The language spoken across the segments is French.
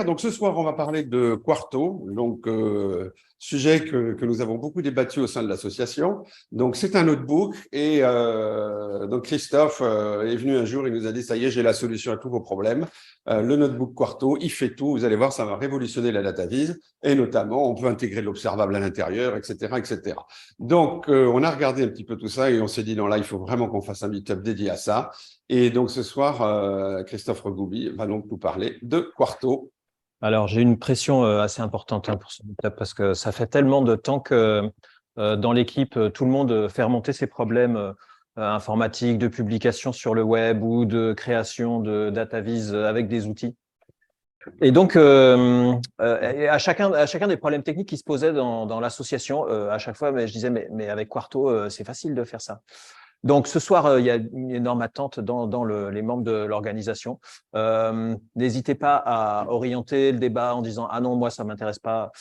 Donc ce soir, on va parler de Quarto, donc sujet que nous avons beaucoup débattu au sein de l'association. Donc c'est un notebook et donc Christophe est venu un jour, il nous a dit ça y est, j'ai la solution à tous vos problèmes. Le notebook Quarto, il fait tout. Vous allez voir, ça va révolutionner la data vise et notamment on peut intégrer l'observable à l'intérieur, etc., etc. Donc on a regardé un petit peu tout ça et on s'est dit non là, il faut vraiment qu'on fasse un meet-up dédié à ça. Et donc ce soir, Christophe Regoubi va donc nous parler de Quarto. Alors, j'ai une pression assez importante pour ce meet-up parce que ça fait tellement de temps que dans l'équipe, tout le monde fait remonter ses problèmes informatiques, de publication sur le web ou de création de data vise avec des outils. Et donc, et à chacun des problèmes techniques qui se posaient dans l'association, à chaque fois, je disais, mais avec Quarto, c'est facile de faire ça. Donc, ce soir, il y a une énorme attente dans les membres de l'organisation. N'hésitez pas à orienter le débat en disant « Ah non, moi, ça ne m'intéresse pas ».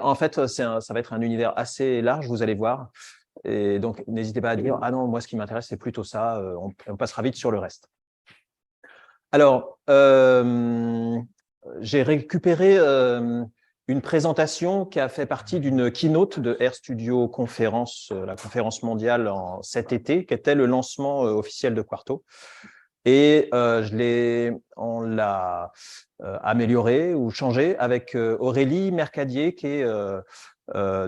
En fait, ça va être un univers assez large, vous allez voir. Et donc, n'hésitez pas à dire « Ah non, moi, ce qui m'intéresse, c'est plutôt ça ». On passera vite sur le reste. Alors, j'ai récupéré une présentation qui a fait partie d'une keynote de RStudio Conférence, la conférence mondiale cet été, qui était le lancement officiel de Quarto. Et on l'a amélioré ou changé avec Aurélie Mercadier, qui est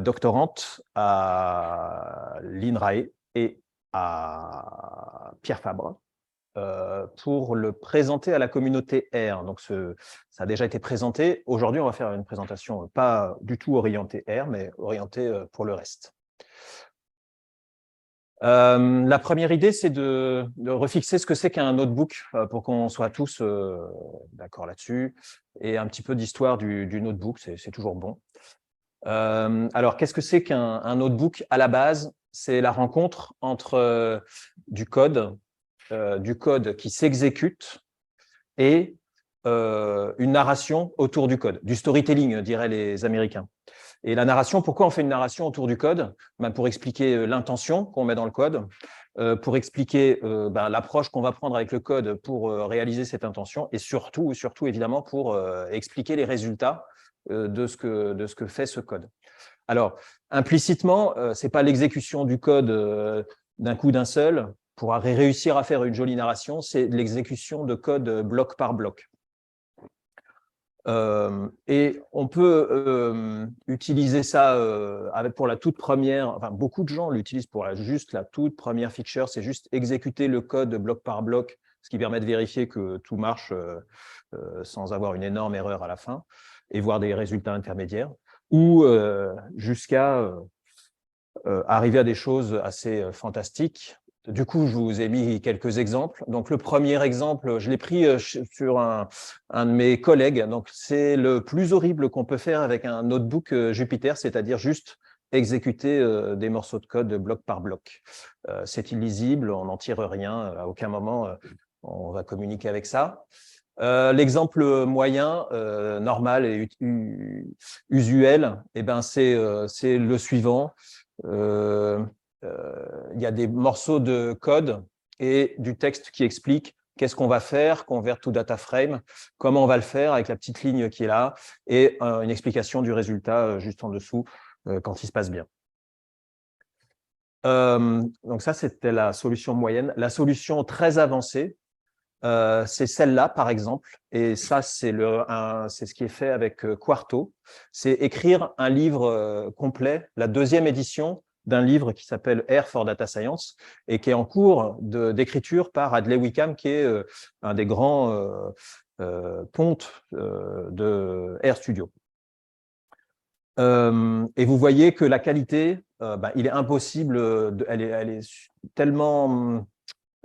doctorante à l'INRAE et à Pierre Fabre, pour le présenter à la communauté R. Donc, ça a déjà été présenté. Aujourd'hui, on va faire une présentation pas du tout orientée R, mais orientée pour le reste. La première idée, c'est de refixer ce que c'est qu'un notebook pour qu'on soit tous d'accord là-dessus, et un petit peu d'histoire du notebook, c'est toujours bon. Alors, qu'est-ce que c'est qu'un notebook? À la base, c'est la rencontre entre du code qui s'exécute et une narration autour du code, du storytelling, diraient les Américains. Et la narration, pourquoi on fait une narration autour du code? Pour expliquer l'intention qu'on met dans le code, pour expliquer l'approche qu'on va prendre avec le code pour réaliser cette intention, et surtout évidemment, pour expliquer les résultats de ce que fait ce code. Alors, implicitement, ce n'est pas l'exécution du code d'un coup d'un seul pour réussir à faire une jolie narration, c'est l'exécution de code bloc par bloc. Et on peut utiliser ça pour la toute première, enfin beaucoup de gens l'utilisent pour juste la toute première feature, c'est juste exécuter le code bloc par bloc, ce qui permet de vérifier que tout marche sans avoir une énorme erreur à la fin et voir des résultats intermédiaires, ou jusqu'à arriver à des choses assez fantastiques. Du coup, je vous ai mis quelques exemples. Donc, le premier exemple, je l'ai pris sur un de mes collègues. Donc, c'est le plus horrible qu'on peut faire avec un notebook Jupyter, c'est-à-dire juste exécuter des morceaux de code bloc par bloc. C'est illisible, on n'en tire rien. À aucun moment, on va communiquer avec ça. L'exemple moyen, normal et usuel, c'est le suivant. Il y a des morceaux de code et du texte qui explique qu'est-ce qu'on va faire, convert to data frame, comment on va le faire avec la petite ligne qui est là, et une explication du résultat juste en dessous quand il se passe bien. Donc ça, c'était la solution moyenne. La solution très avancée, c'est celle-là, par exemple, et ça, c'est ce qui est fait avec Quarto. C'est écrire un livre complet, la deuxième édition d'un livre qui s'appelle R for Data Science et qui est en cours d'écriture par Hadley Wickham, qui est un des grands pontes de RStudio. Et vous voyez que la qualité, il est impossible, elle est tellement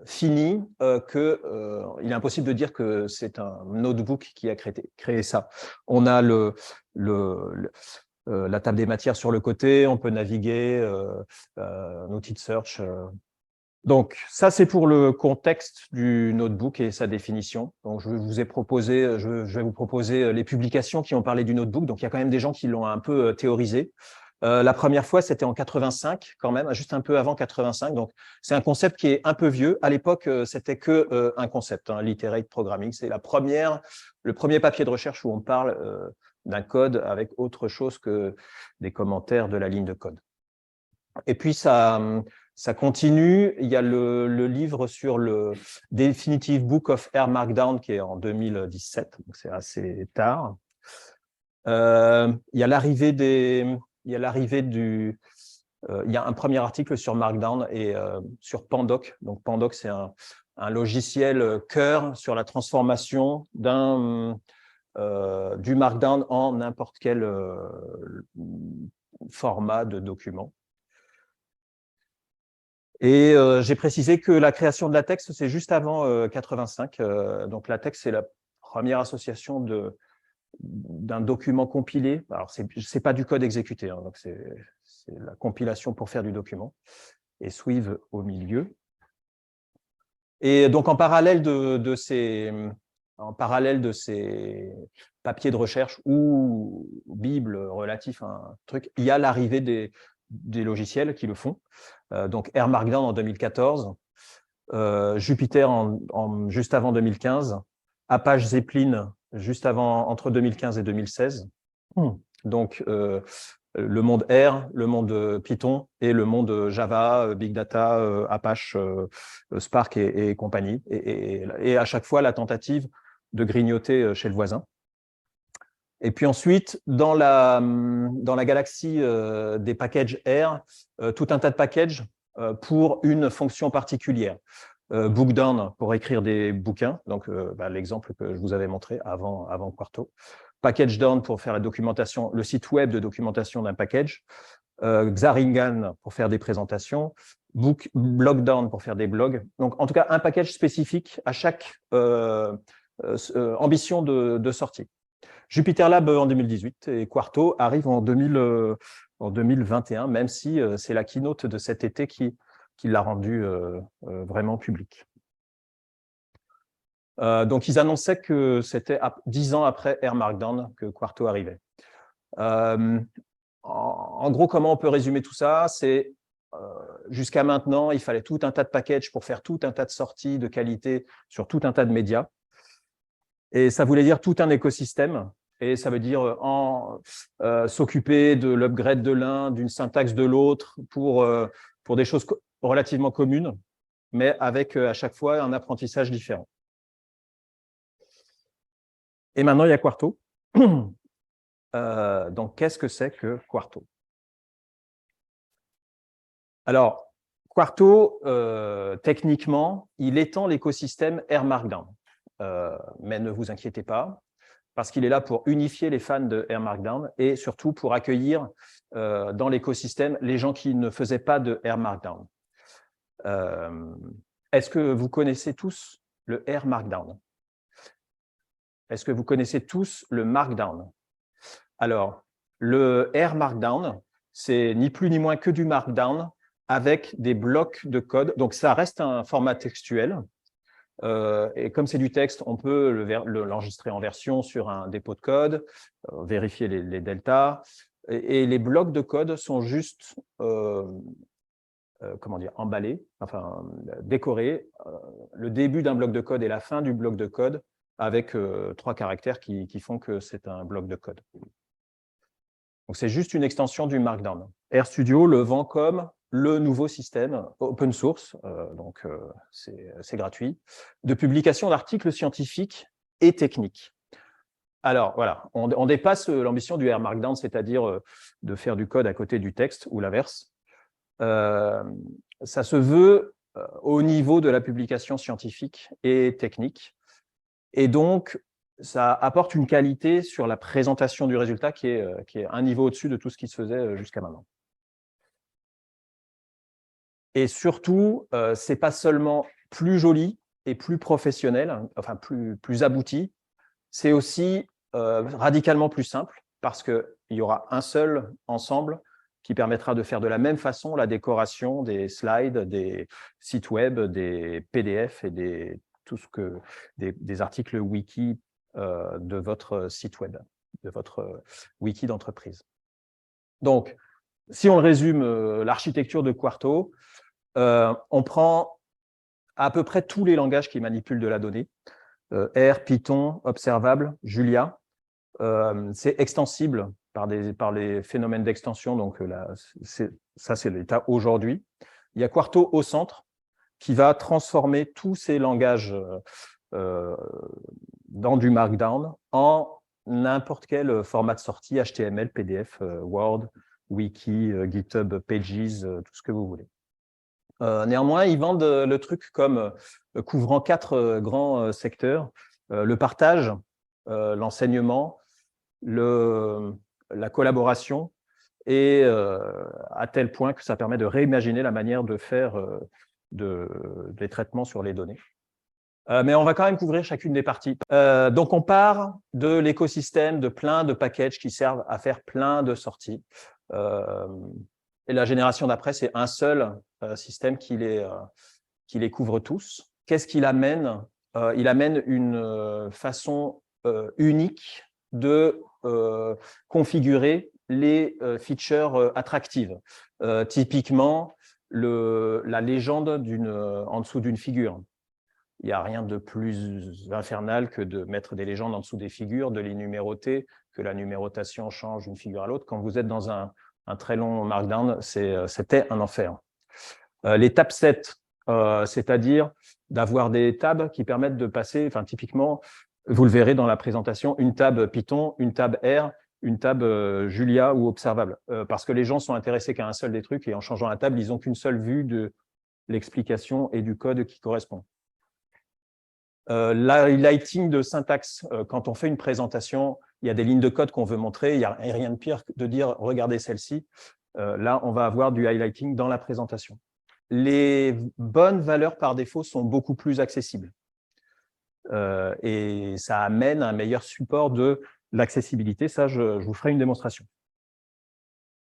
fini qu'il est impossible de dire que c'est un notebook qui a créé ça. On a la table des matières sur le côté, on peut naviguer, un outil de search. Donc, ça, c'est pour le contexte du notebook et sa définition. Donc, je vais vous proposer les publications qui ont parlé du notebook. Donc, il y a quand même des gens qui l'ont un peu théorisé. La première fois, c'était en 85 quand même, juste un peu avant 85. Donc, c'est un concept qui est un peu vieux. À l'époque, c'était que un concept, hein, Literate Programming. C'est le premier papier de recherche où on parle d'un code avec autre chose que des commentaires de la ligne de code. Et puis, ça continue. Il y a le livre sur le Definitive Book of R Markdown qui est en 2017, donc c'est assez tard. Il y a l'arrivée il y a un premier article sur Markdown et sur Pandoc. Donc Pandoc, c'est un logiciel cœur sur la transformation du Markdown en n'importe quel format de document. Et j'ai précisé que la création de LaTeX, c'est juste avant 85. Donc LaTeX, c'est la première association d'un document compilé. Alors, c'est pas du code exécuté, hein, donc c'est la compilation pour faire du document. Et Swive au milieu. Et donc, en parallèle de ces papiers de recherche ou bibles relatifs à un truc, il y a l'arrivée des logiciels qui le font. Donc, R Markdown en 2014, Jupyter juste avant 2015, Apache Zeppelin juste avant, entre 2015 et 2016. Donc, le monde R, le monde Python et le monde Java, Big Data, Apache, Spark et compagnie. Et à chaque fois, la tentative de grignoter chez le voisin. Et puis ensuite, dans la galaxie des packages R, tout un tas de packages pour une fonction particulière. Bookdown pour écrire des bouquins, donc l'exemple que je vous avais montré avant Quarto. Package down pour faire la documentation, le site web de documentation d'un package. Xaringan pour faire des présentations. Blockdown pour faire des blogs. Donc, en tout cas, un package spécifique à chaque ambition de sortie. JupyterLab en 2018 et Quarto arrive en 2021, même si c'est la keynote de cet été qui l'a rendu vraiment public. Donc, ils annonçaient que c'était 10 ans après R Markdown que Quarto arrivait. En gros, comment on peut résumer tout ça? C'est jusqu'à maintenant, il fallait tout un tas de packages pour faire tout un tas de sorties de qualité sur tout un tas de médias. Et ça voulait dire tout un écosystème. Et ça veut dire s'occuper de l'upgrade de l'un, d'une syntaxe de l'autre pour des choses relativement communes, mais avec à chaque fois un apprentissage différent. Et maintenant, il y a Quarto. Donc, qu'est-ce que c'est que Quarto? Alors, Quarto, techniquement, il étend l'écosystème R Markdown. Mais ne vous inquiétez pas, parce qu'il est là pour unifier les fans de R Markdown et surtout pour accueillir dans l'écosystème les gens qui ne faisaient pas de R Markdown. Est-ce que vous connaissez tous le R Markdown? Est-ce que vous connaissez tous le Markdown? Alors, le R Markdown, c'est ni plus ni moins que du Markdown avec des blocs de code. Donc, ça reste un format textuel. Et comme c'est du texte, on peut l'enregistrer en version sur un dépôt de code, vérifier les deltas. Et les blocs de code sont juste emballés, enfin décorés. Le début d'un bloc de code et la fin du bloc de code avec 3 caractères qui font que c'est un bloc de code. Donc, c'est juste une extension du Markdown. RStudio le vend comme le nouveau système open source, donc c'est gratuit, de publication d'articles scientifiques et techniques. Alors, voilà, on dépasse l'ambition du R Markdown, c'est-à-dire de faire du code à côté du texte ou l'inverse. Ça se veut au niveau de la publication scientifique et technique. Et donc, ça apporte une qualité sur la présentation du résultat qui est un niveau au-dessus de tout ce qui se faisait jusqu'à maintenant. Et surtout, ce n'est pas seulement plus joli et plus professionnel, enfin plus abouti, c'est aussi radicalement plus simple parce qu'il y aura un seul ensemble qui permettra de faire de la même façon la décoration des slides, des sites web, des PDF et des articles wiki de votre site web, de votre wiki d'entreprise. Donc, si on résume l'architecture de Quarto, on prend à peu près tous les langages qui manipulent de la donnée, R, Python, Observable, Julia. C'est extensible par les phénomènes d'extension, donc ça c'est l'état aujourd'hui. Il y a Quarto au centre qui va transformer tous ces langages dans du Markdown en n'importe quel format de sortie, HTML, PDF, Word, Wiki, GitHub, Pages, tout ce que vous voulez. Néanmoins, ils vendent le truc comme couvrant 4 grands secteurs, le partage, l'enseignement, la collaboration, et à tel point que ça permet de réimaginer la manière de faire des traitements sur les données. Mais on va quand même couvrir chacune des parties. Donc, on part de l'écosystème de plein de packages qui servent à faire plein de sorties. Et la génération d'après, c'est un seul système qui les couvre tous. Qu'est-ce qu'il amène? Il amène une façon unique de configurer les features attractives. Typiquement, la légende en dessous d'une figure. Il n'y a rien de plus infernal que de mettre des légendes en dessous des figures, de les numéroter, que la numérotation change d'une figure à l'autre. Quand vous êtes dans un très long Markdown, c'était un enfer. Les tab sets, c'est-à-dire d'avoir des tabs qui permettent de passer, enfin typiquement, vous le verrez dans la présentation, une tab Python, une tab R, une tab Julia ou Observable, parce que les gens sont intéressés qu'à un seul des trucs et en changeant la table, ils n'ont qu'une seule vue de l'explication et du code qui correspond. L'highlighting de syntaxe, quand on fait une présentation, il y a des lignes de code qu'on veut montrer, il n'y a rien de pire que de dire « regardez celle-ci ». Là, on va avoir du highlighting dans la présentation. Les bonnes valeurs par défaut sont beaucoup plus accessibles. Et ça amène un meilleur support de l'accessibilité. Ça, je vous ferai une démonstration.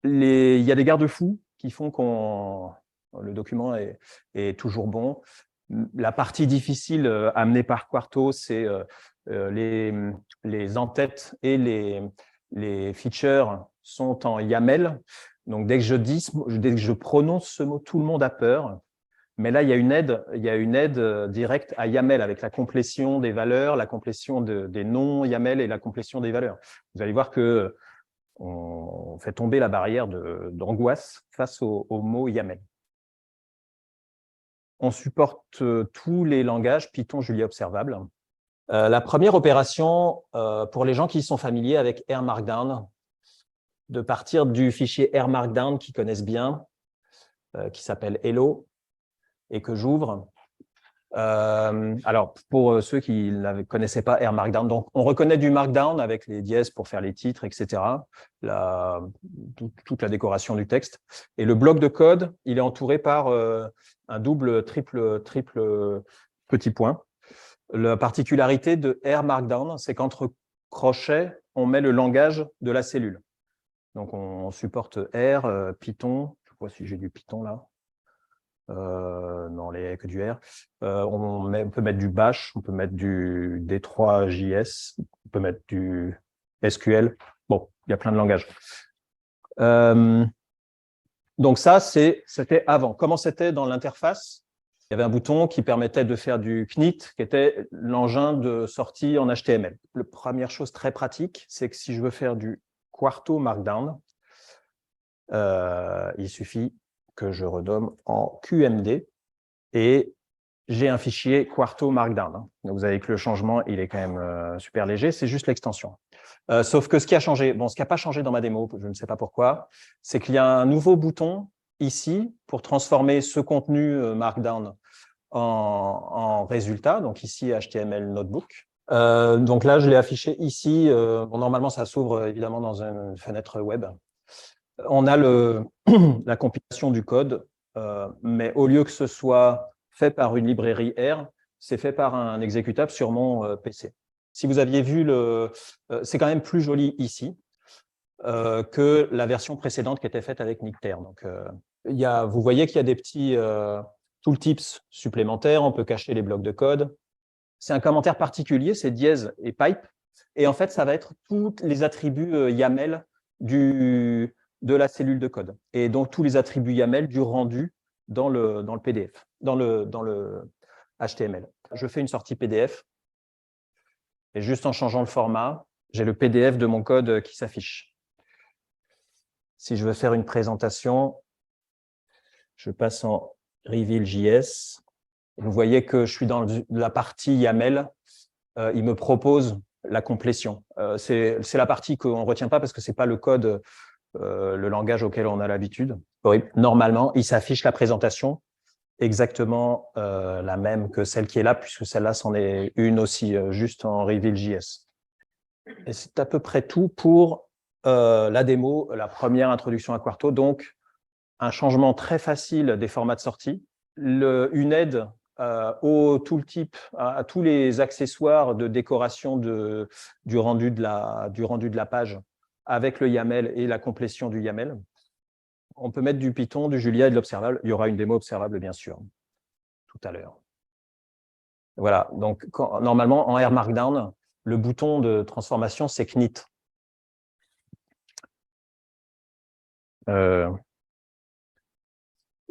Il y a des garde-fous qui font que le document est toujours bon. La partie difficile amenée par Quarto, c'est les en-têtes et les features sont en YAML. Donc, dès que je prononce ce mot, tout le monde a peur. Mais là, il y a une aide directe à YAML avec la complétion des valeurs, la complétion des noms YAML et la complétion des valeurs. Vous allez voir que on fait tomber la barrière d'angoisse face au mot YAML. On supporte tous les langages Python, Julia, Observable. La première opération, pour les gens qui sont familiers avec R Markdown, de partir du fichier R Markdown qu'ils connaissent bien, qui s'appelle Hello, et que j'ouvre. Alors, pour ceux qui ne connaissaient pas R Markdown, donc on reconnaît du Markdown avec les dièses pour faire les titres, etc., toute la décoration du texte. Et le bloc de code, il est entouré par un double, triple petit point. La particularité de R Markdown, c'est qu'entre crochets, on met le langage de la cellule. Donc, on supporte R, Python. Je vois si j'ai du Python là. Non, que du R. On peut mettre du Bash, on peut mettre du D3JS, on peut mettre du SQL. Bon, il y a plein de langages. Donc ça, c'était avant. Comment c'était dans l'interface? Il y avait un bouton qui permettait de faire du Knit, qui était l'engin de sortie en HTML. La première chose très pratique, c'est que si je veux faire du Quarto Markdown, il suffit que je renomme en QMD et j'ai un fichier Quarto Markdown. Donc, vous avez que le changement, il est quand même super léger, c'est juste l'extension. Sauf que ce qui a changé, ce qui n'a pas changé dans ma démo, je ne sais pas pourquoi, c'est qu'il y a un nouveau bouton ici pour transformer ce contenu Markdown en résultat, donc ici HTML Notebook. Donc là, je l'ai affiché ici. Normalement, ça s'ouvre évidemment dans une fenêtre web. On a la compilation du code, mais au lieu que ce soit fait par une librairie R, c'est fait par un exécutable sur mon PC. Si vous aviez vu, c'est quand même plus joli ici que la version précédente qui était faite avec Nicter. Donc, vous voyez qu'il y a des petits tooltips supplémentaires, on peut cacher les blocs de code. C'est un commentaire particulier, c'est dièse et pipe. Et en fait, ça va être tous les attributs YAML de la cellule de code. Et donc, tous les attributs YAML du rendu dans le PDF, dans le HTML. Je fais une sortie PDF. Et juste en changeant le format, j'ai le PDF de mon code qui s'affiche. Si je veux faire une présentation, je passe en Reveal.js. Vous voyez que je suis dans la partie YAML. Il me propose la complétion. C'est la partie qu'on ne retient pas parce que ce n'est pas le code, le langage auquel on a l'habitude. Normalement, il s'affiche la présentation exactement la même que celle qui est là, puisque celle-là, c'en est une aussi, juste en Reveal.js. Et c'est à peu près tout pour la démo, la première introduction à Quarto. Donc, un changement très facile des formats de sortie, une aide au tooltip, à tous les accessoires de décoration du rendu de la page avec le YAML et la complétion du YAML. On peut mettre du Python, du Julia et de l'observable. Il y aura une démo observable, bien sûr, tout à l'heure. Voilà, donc normalement, en R Markdown, le bouton de transformation, c'est Knit.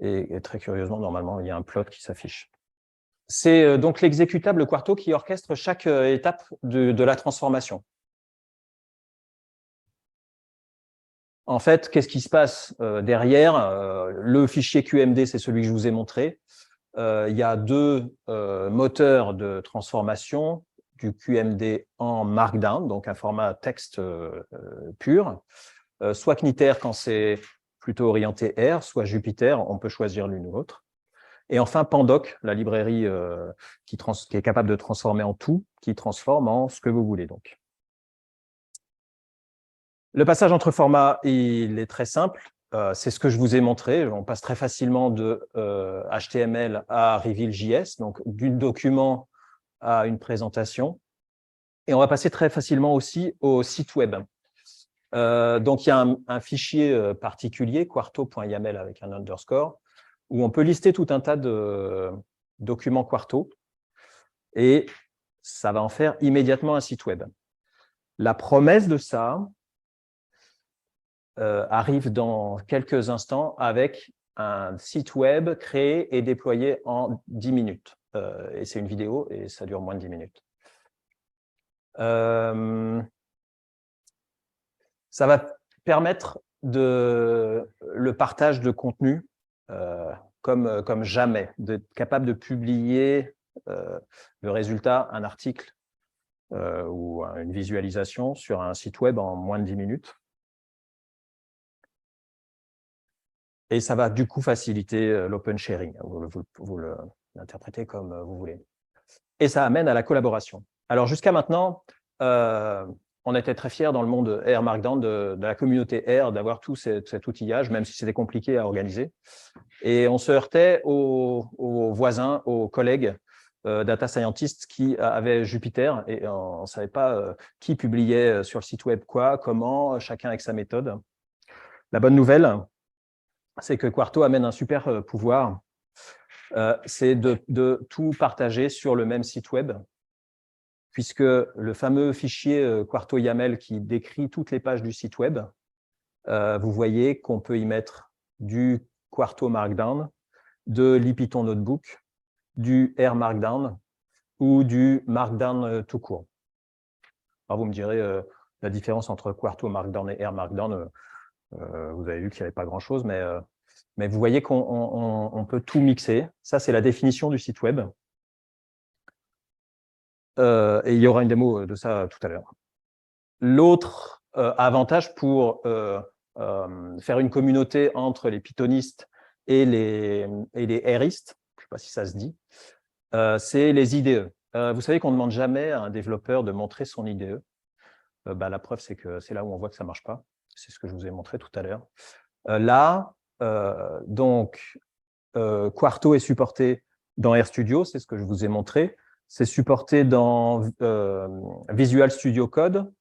Et très curieusement, normalement, il y a un plot qui s'affiche. C'est donc l'exécutable Quarto qui orchestre chaque étape de la transformation. En fait, qu'est-ce qui se passe derrière? Le fichier QMD, c'est celui que je vous ai montré. Il y a deux moteurs de transformation, du QMD en Markdown, donc un format texte pur, soit Kniter quand c'est plutôt orienté R, soit Jupyter, on peut choisir l'une ou l'autre. Et enfin, Pandoc, la librairie qui est capable de transformer en tout, qui transforme en ce que vous voulez. Donc. Le passage entre formats, il est très simple. C'est ce que je vous ai montré. On passe très facilement de HTML à Reveal.js, donc du document à une présentation. Et on va passer très facilement aussi au site web. Donc, il y a un fichier particulier, quarto.yaml avec un underscore, où on peut lister tout un tas de documents Quarto, et ça va en faire immédiatement un site web. La promesse de ça arrive dans quelques instants avec un site web créé et déployé en 10 minutes. Et c'est une vidéo et ça dure moins de 10 minutes. Ça va permettre le partage de contenu comme jamais, d'être capable de publier le résultat, un article ou une visualisation sur un site web en moins de 10 minutes. Et ça va du coup faciliter l'open sharing. Vous l'interprétez comme vous voulez. Et ça amène à la collaboration. Alors jusqu'à maintenant, on était très fiers dans le monde R Markdown de la communauté R d'avoir tout cet outillage, même si c'était compliqué à organiser. Et on se heurtait aux voisins, aux collègues data scientists qui avaient Jupyter et on ne savait pas qui publiait sur le site web quoi, comment, chacun avec sa méthode. La bonne nouvelle, c'est que Quarto amène un super pouvoir, c'est de tout partager sur le même site web, puisque le fameux fichier Quarto YAML qui décrit toutes les pages du site web, vous voyez qu'on peut y mettre du Quarto Markdown, de l'Ipython Notebook, du R Markdown ou du Markdown tout court. Alors vous me direz la différence entre Quarto Markdown et R Markdown, vous avez vu qu'il n'y avait pas grand-chose, mais vous voyez qu'on peut tout mixer. Ça, c'est la définition du site web. Et il y aura une démo de ça tout à l'heure. L'autre avantage pour faire une communauté entre les pythonistes et les Ristes, je ne sais pas si ça se dit, c'est les IDE. Vous savez qu'on ne demande jamais à un développeur de montrer son IDE. La preuve, c'est que c'est là où on voit que ça ne marche pas. C'est ce que je vous ai montré tout à l'heure. Là, Quarto est supporté dans RStudio, c'est ce que je vous ai montré. C'est supporté dans Visual Studio Code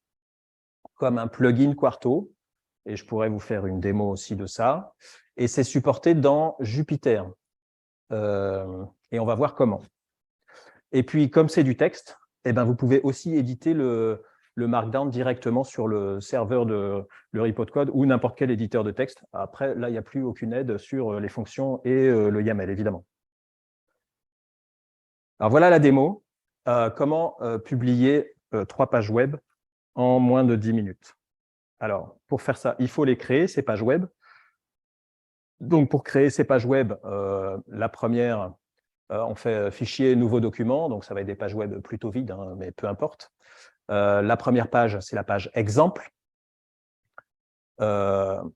comme un plugin Quarto. Et je pourrais vous faire une démo aussi de ça. Et c'est supporté dans Jupyter. Et on va voir comment. Et puis, comme c'est du texte, eh ben, vous pouvez aussi éditer le le Markdown directement sur le serveur de le repo de code ou n'importe quel éditeur de texte. Après, là, il n'y a plus aucune aide sur les fonctions et le YAML, évidemment. Alors, voilà la démo. Comment publier 3 pages web en moins de 10 minutes. Alors, pour faire ça, il faut les créer, ces pages web. Donc, pour créer ces pages web, la première, on fait fichier, nouveau document. Donc, ça va être des pages web plutôt vides, hein, mais peu importe. La première page, c'est la page exemple. On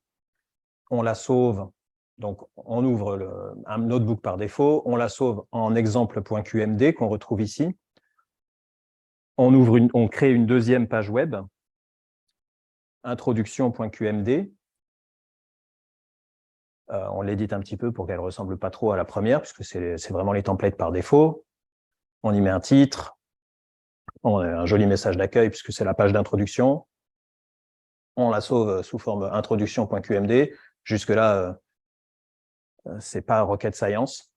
la sauve. Donc, on ouvre un notebook par défaut. On la sauve en exemple.qmd qu'on retrouve ici. On crée une deuxième page web, introduction.qmd. On l'édite un petit peu pour qu'elle ne ressemble pas trop à la première, puisque c'est vraiment les templates par défaut. On y met un titre, on a un joli message d'accueil, puisque c'est la page d'introduction. On la sauve sous forme introduction.qmd. Jusque-là, ce n'est pas rocket science.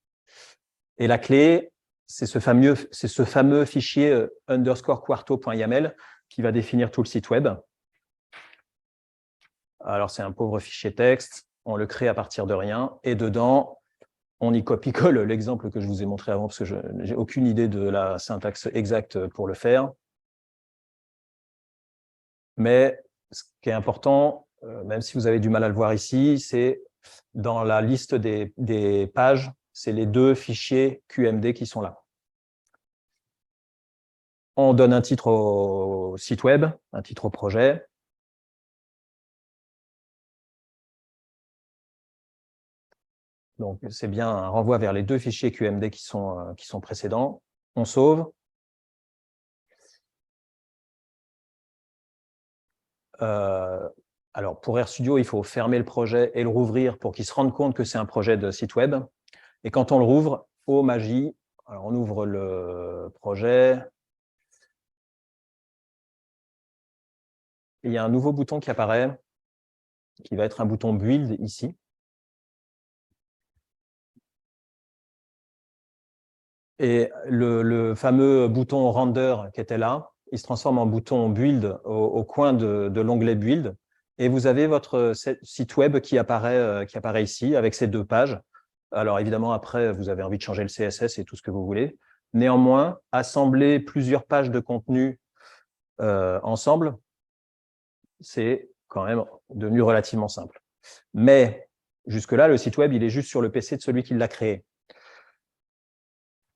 Et la clé, c'est ce fameux fichier _quarto.yaml qui va définir tout le site web. Alors, c'est un pauvre fichier texte. On le crée à partir de rien. Et dedans, on y copie-colle l'exemple que je vous ai montré avant, parce que je n'ai aucune idée de la syntaxe exacte pour le faire. Mais ce qui est important, même si vous avez du mal à le voir ici, c'est dans la liste des pages, c'est les 2 fichiers QMD qui sont là. On donne un titre au site web, un titre au projet. Donc, c'est bien un renvoi vers les 2 fichiers QMD qui sont précédents. On sauve. Alors, pour RStudio, il faut fermer le projet et le rouvrir pour qu'il se rende compte que c'est un projet de site web. Et quand on le rouvre, oh magie, alors on ouvre le projet. Et il y a un nouveau bouton qui apparaît, qui va être un bouton Build ici. Et le fameux bouton Render qui était là, il se transforme en bouton Build au coin de l'onglet Build. Et vous avez votre site web qui apparaît ici avec ces 2 pages. Alors évidemment, après, vous avez envie de changer le CSS et tout ce que vous voulez. Néanmoins, assembler plusieurs pages de contenu ensemble, c'est quand même devenu relativement simple. Mais jusque-là, le site web, il est juste sur le PC de celui qui l'a créé.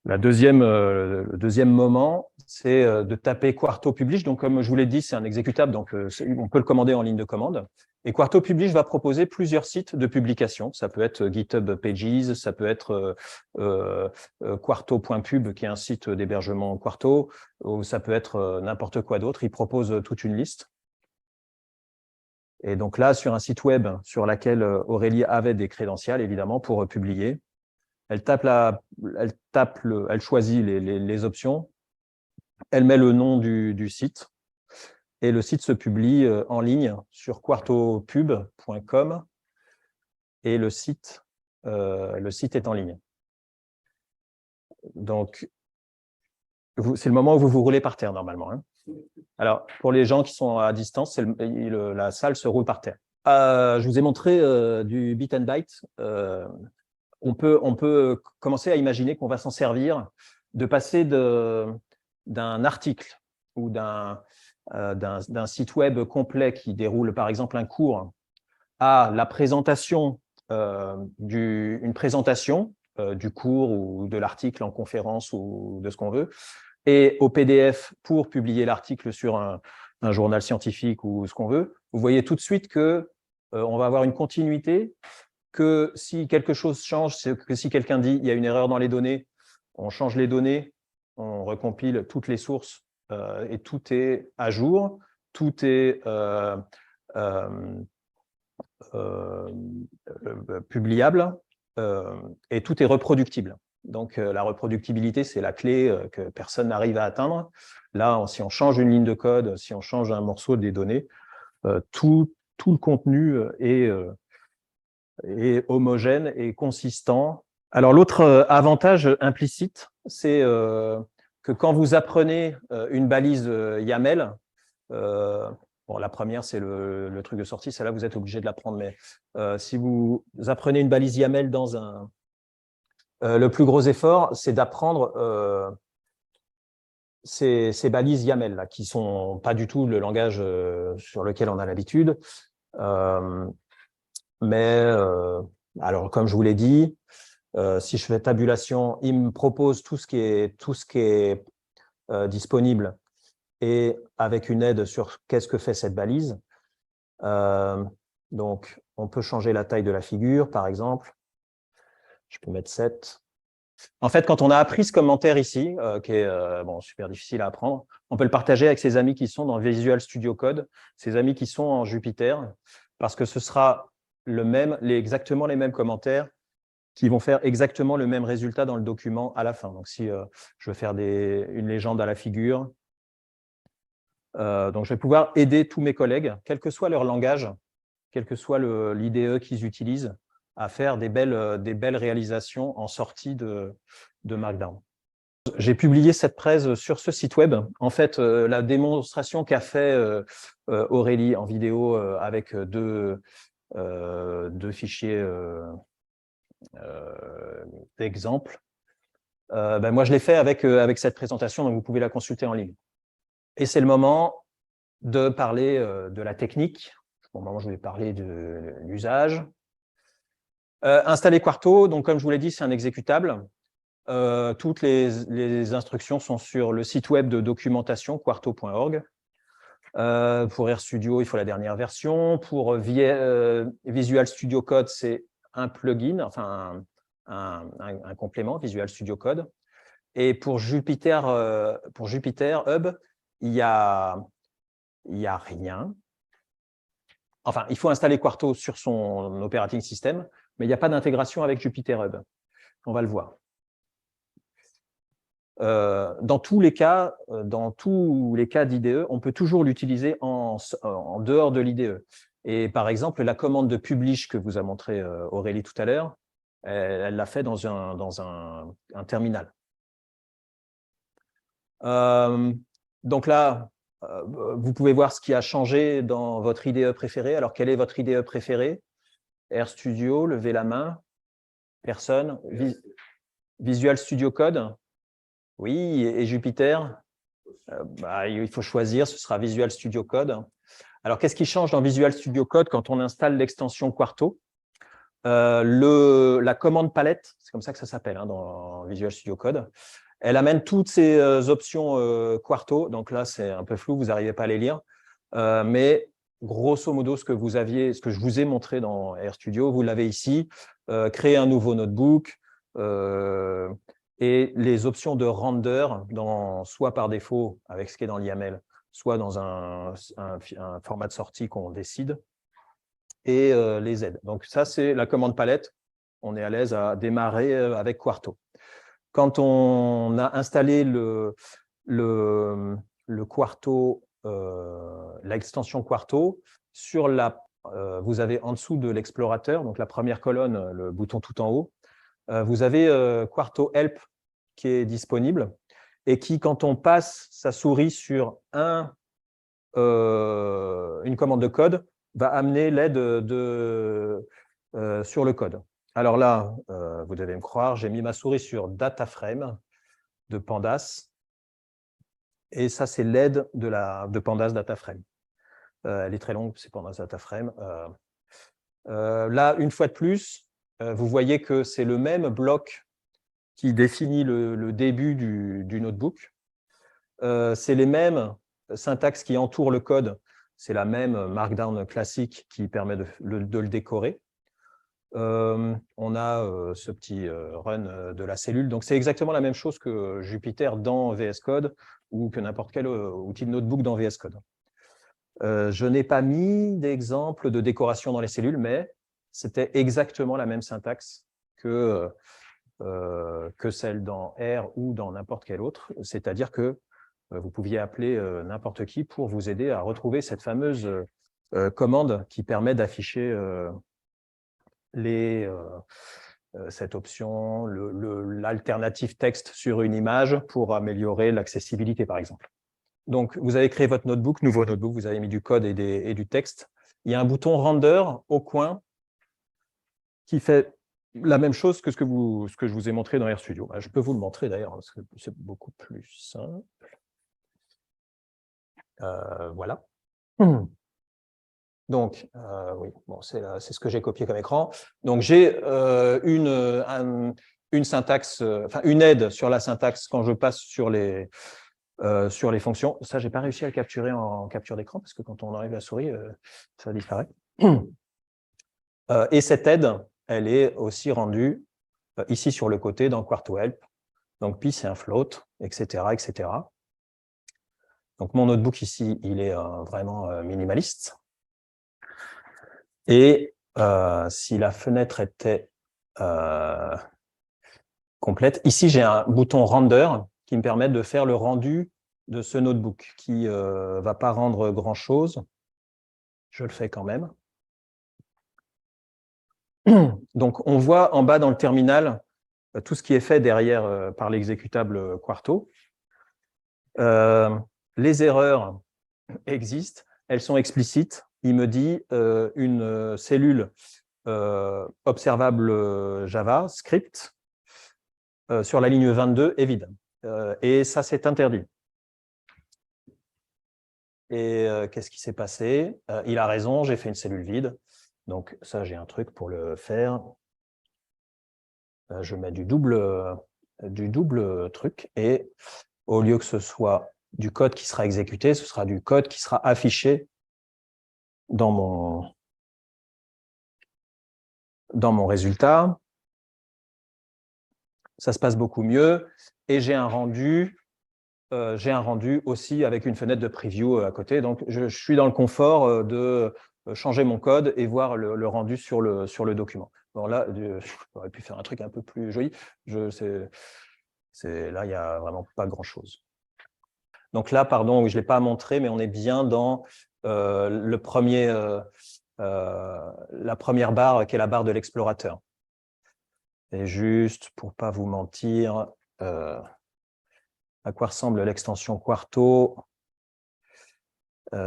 Le deuxième moment, c'est de taper Quarto Publish. Donc, comme je vous l'ai dit, c'est un exécutable, donc on peut le commander en ligne de commande. Et Quarto Publish va proposer plusieurs sites de publication. Ça peut être GitHub Pages, ça peut être quarto.pub, qui est un site d'hébergement Quarto, ou ça peut être n'importe quoi d'autre. Il propose toute une liste. Et donc là, sur un site web sur lequel Aurélie avait des crédentials, évidemment, pour publier, elle choisit les options, elle met le nom du site, et le site se publie en ligne sur quartopub.com, et le site est en ligne. Donc, c'est le moment où vous vous roulez par terre, normalement. Hein. Alors, pour les gens qui sont à distance, la salle se roule par terre. Je vous ai montré du bit and byte. On peut commencer à imaginer qu'on va s'en servir, de passer d'un article ou d'un site web complet qui déroule par exemple un cours à la présentation, une présentation du cours ou de l'article en conférence ou de ce qu'on veut, et au PDF pour publier l'article sur un journal scientifique ou ce qu'on veut. Vous voyez tout de suite que on va avoir une continuité, que si quelque chose change, c'est que si quelqu'un dit il y a une erreur dans les données, on change les données, on recompile toutes les sources et tout est à jour, tout est publiable et tout est reproductible. Donc, la reproductibilité, c'est la clé que personne n'arrive à atteindre. Là, si on change une ligne de code, si on change un morceau des données, tout le contenu est homogène et consistant. Alors, l'autre avantage implicite, c'est que quand vous apprenez une balise YAML, Bon, la première, c'est le truc de sortie. Celle-là, vous êtes obligé de l'apprendre. Mais si vous apprenez une balise YAML dans un… le plus gros effort, c'est d'apprendre ces balises YAML, là, qui ne sont pas du tout le langage sur lequel on a l'habitude. Alors, comme je vous l'ai dit, si je fais tabulation, il me propose tout ce qui est disponible et avec une aide sur qu'est-ce que fait cette balise. Donc, on peut changer la taille de la figure, par exemple. Je peux mettre 7. En fait, quand on a appris ce commentaire ici, qui est super difficile à apprendre, on peut le partager avec ses amis qui sont dans Visual Studio Code, ses amis qui sont en Jupyter, parce que ce sera exactement les mêmes commentaires qui vont faire exactement le même résultat dans le document à la fin. Donc, si je veux faire une légende à la figure, donc je vais pouvoir aider tous mes collègues, quel que soit leur langage, quel que soit l'IDE qu'ils utilisent, à faire des belles réalisations en sortie de Markdown. J'ai publié cette presse sur ce site web. En fait, la démonstration qu'a fait Aurélie en vidéo avec deux fichiers d'exemple, moi, je l'ai fait avec cette présentation, donc vous pouvez la consulter en ligne. Et c'est le moment de parler de la technique. Au moment où je vais parler de l'usage. Installer Quarto, donc comme je vous l'ai dit, c'est un exécutable. Toutes les instructions sont sur le site web de documentation quarto.org. Pour RStudio, il faut la dernière version. Pour Visual Studio Code, c'est un plugin, enfin un complément, Visual Studio Code. Et pour Jupyter Hub, il y a rien. Enfin, il faut installer Quarto sur son operating system, mais il n'y a pas d'intégration avec Jupyter Hub. On va le voir. Dans tous les cas d'IDE, on peut toujours l'utiliser en dehors de l'IDE. Et par exemple, la commande de publish que vous a montré Aurélie tout à l'heure, elle l'a fait dans un terminal. Donc là, vous pouvez voir ce qui a changé dans votre IDE préféré. Alors, quel est votre IDE préféré? RStudio, levez la main. Personne. Visual Studio Code. Oui, et Jupyter, il faut choisir, ce sera Visual Studio Code. Alors, qu'est-ce qui change dans Visual Studio Code quand on installe l'extension Quarto? La commande palette, c'est comme ça que ça s'appelle dans Visual Studio Code, elle amène toutes ces options Quarto. Donc là, c'est un peu flou, vous n'arrivez pas à les lire. Mais grosso modo, ce que je vous ai montré dans RStudio, vous l'avez ici. Créer un nouveau notebook, et les options de render, soit par défaut avec ce qui est dans l'YAML, soit dans un format de sortie qu'on décide, et les aides. Donc ça, c'est la commande palette. On est à l'aise à démarrer avec Quarto. Quand on a installé le Quarto, l'extension Quarto, vous avez en dessous de l'explorateur, donc la première colonne, le bouton tout en haut, vous avez Quarto Help qui est disponible et qui, quand on passe sa souris sur une commande de code, va amener l'aide sur le code. Alors là, vous devez me croire, j'ai mis ma souris sur DataFrame de Pandas. Et ça, c'est l'aide de Pandas DataFrame. Elle est très longue, c'est Pandas DataFrame. Là, une fois de plus, vous voyez que c'est le même bloc qui définit le début du notebook. C'est les mêmes syntaxes qui entourent le code. C'est la même Markdown classique qui permet de le décorer. On a ce petit run de la cellule. Donc, c'est exactement la même chose que Jupyter dans VS Code ou que n'importe quel outil de notebook dans VS Code. Je n'ai pas mis d'exemple de décoration dans les cellules, mais c'était exactement la même syntaxe que celle dans R ou dans n'importe quel autre. C'est-à-dire que vous pouviez appeler n'importe qui pour vous aider à retrouver cette fameuse commande qui permet d'afficher cette option, l'alternative texte sur une image pour améliorer l'accessibilité, par exemple. Donc, vous avez créé votre notebook, nouveau notebook, vous avez mis du code et du texte. Il y a un bouton Render au coin qui fait la même chose que ce que je vous ai montré dans RStudio. Je peux vous le montrer d'ailleurs, parce que c'est beaucoup plus simple. Voilà. Donc, oui, bon, c'est ce que j'ai copié comme écran. Donc, j'ai une syntaxe, enfin une aide sur la syntaxe quand je passe sur les fonctions. Ça, je n'ai pas réussi à le capturer en capture d'écran, parce que quand on enlève la souris, ça disparaît. Et cette aide, elle est aussi rendue ici sur le côté dans Quarto Help. Donc, pi, c'est un float, etc., etc. Donc, mon notebook ici, il est vraiment minimaliste. Et si la fenêtre était complète, ici, j'ai un bouton Render qui me permet de faire le rendu de ce notebook, qui ne va pas rendre grand-chose. Je le fais quand même. Donc, on voit en bas dans le terminal tout ce qui est fait derrière par l'exécutable Quarto. Les erreurs existent, elles sont explicites. Il me dit une cellule observable JavaScript sur la ligne 22 est vide. Et ça, c'est interdit. Et qu'est-ce qui s'est passé? Il a raison, j'ai fait une cellule vide. Donc ça, j'ai un truc pour le faire. Je mets du double truc, et au lieu que ce soit du code qui sera exécuté, ce sera du code qui sera affiché dans mon résultat. Ça se passe beaucoup mieux, et j'ai un rendu aussi avec une fenêtre de preview à côté. Donc, je suis dans le confort de changer mon code et voir le rendu sur le document. Bon, là, j'aurais pu faire un truc un peu plus joli. Là, il n'y a vraiment pas grand-chose. Donc là, pardon, je ne l'ai pas montré, mais on est bien dans la première barre, qui est la barre de l'explorateur. Et juste, pour ne pas vous mentir, à quoi ressemble l'extension Quarto?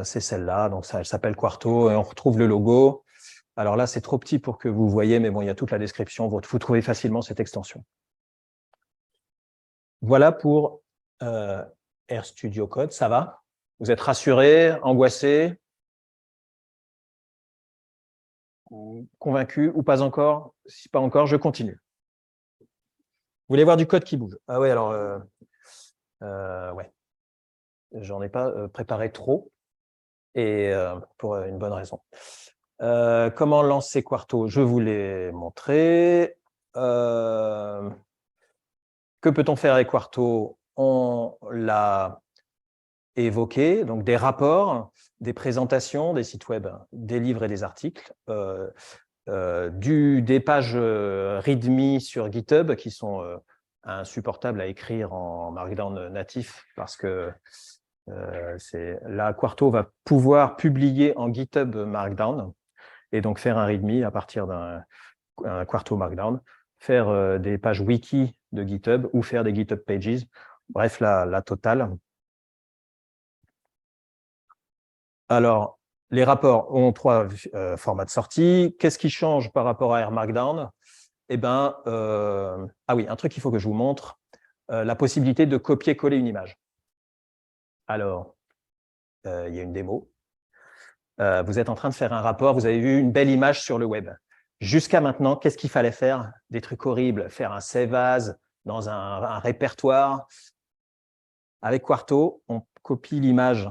C'est celle-là, donc elle s'appelle Quarto, et on retrouve le logo. Alors là, c'est trop petit pour que vous voyez, mais bon, il y a toute la description, vous trouvez facilement cette extension. Voilà pour RStudio Code, ça va? Vous êtes rassurés, angoissés, convaincus ou pas encore? Si pas encore, je continue. Vous voulez voir du code qui bouge? Ah oui, alors, ouais. J'en ai pas préparé trop, et pour une bonne raison. Comment lancer Quarto? Je vous l'ai montré. Que peut-on faire avec Quarto? On l'a évoqué, donc des rapports, des présentations, des sites web, des livres et des articles, des pages README sur GitHub qui sont insupportables à écrire en Markdown natif, parce que là, Quarto va pouvoir publier en GitHub Markdown, et donc faire un README à partir d'un Quarto Markdown, faire des pages wiki de GitHub ou faire des GitHub Pages, bref, la totale. Alors, les rapports ont 3 formats de sortie. Qu'est-ce qui change par rapport à R Markdown? Eh bien, ah oui, un truc qu'il faut que je vous montre, la possibilité de copier-coller une image. Alors, il y a une démo. Vous êtes en train de faire un rapport, vous avez vu une belle image sur le web. Jusqu'à maintenant, qu'est-ce qu'il fallait faire? Des trucs horribles, faire un save as dans un répertoire. Avec Quarto, on copie l'image.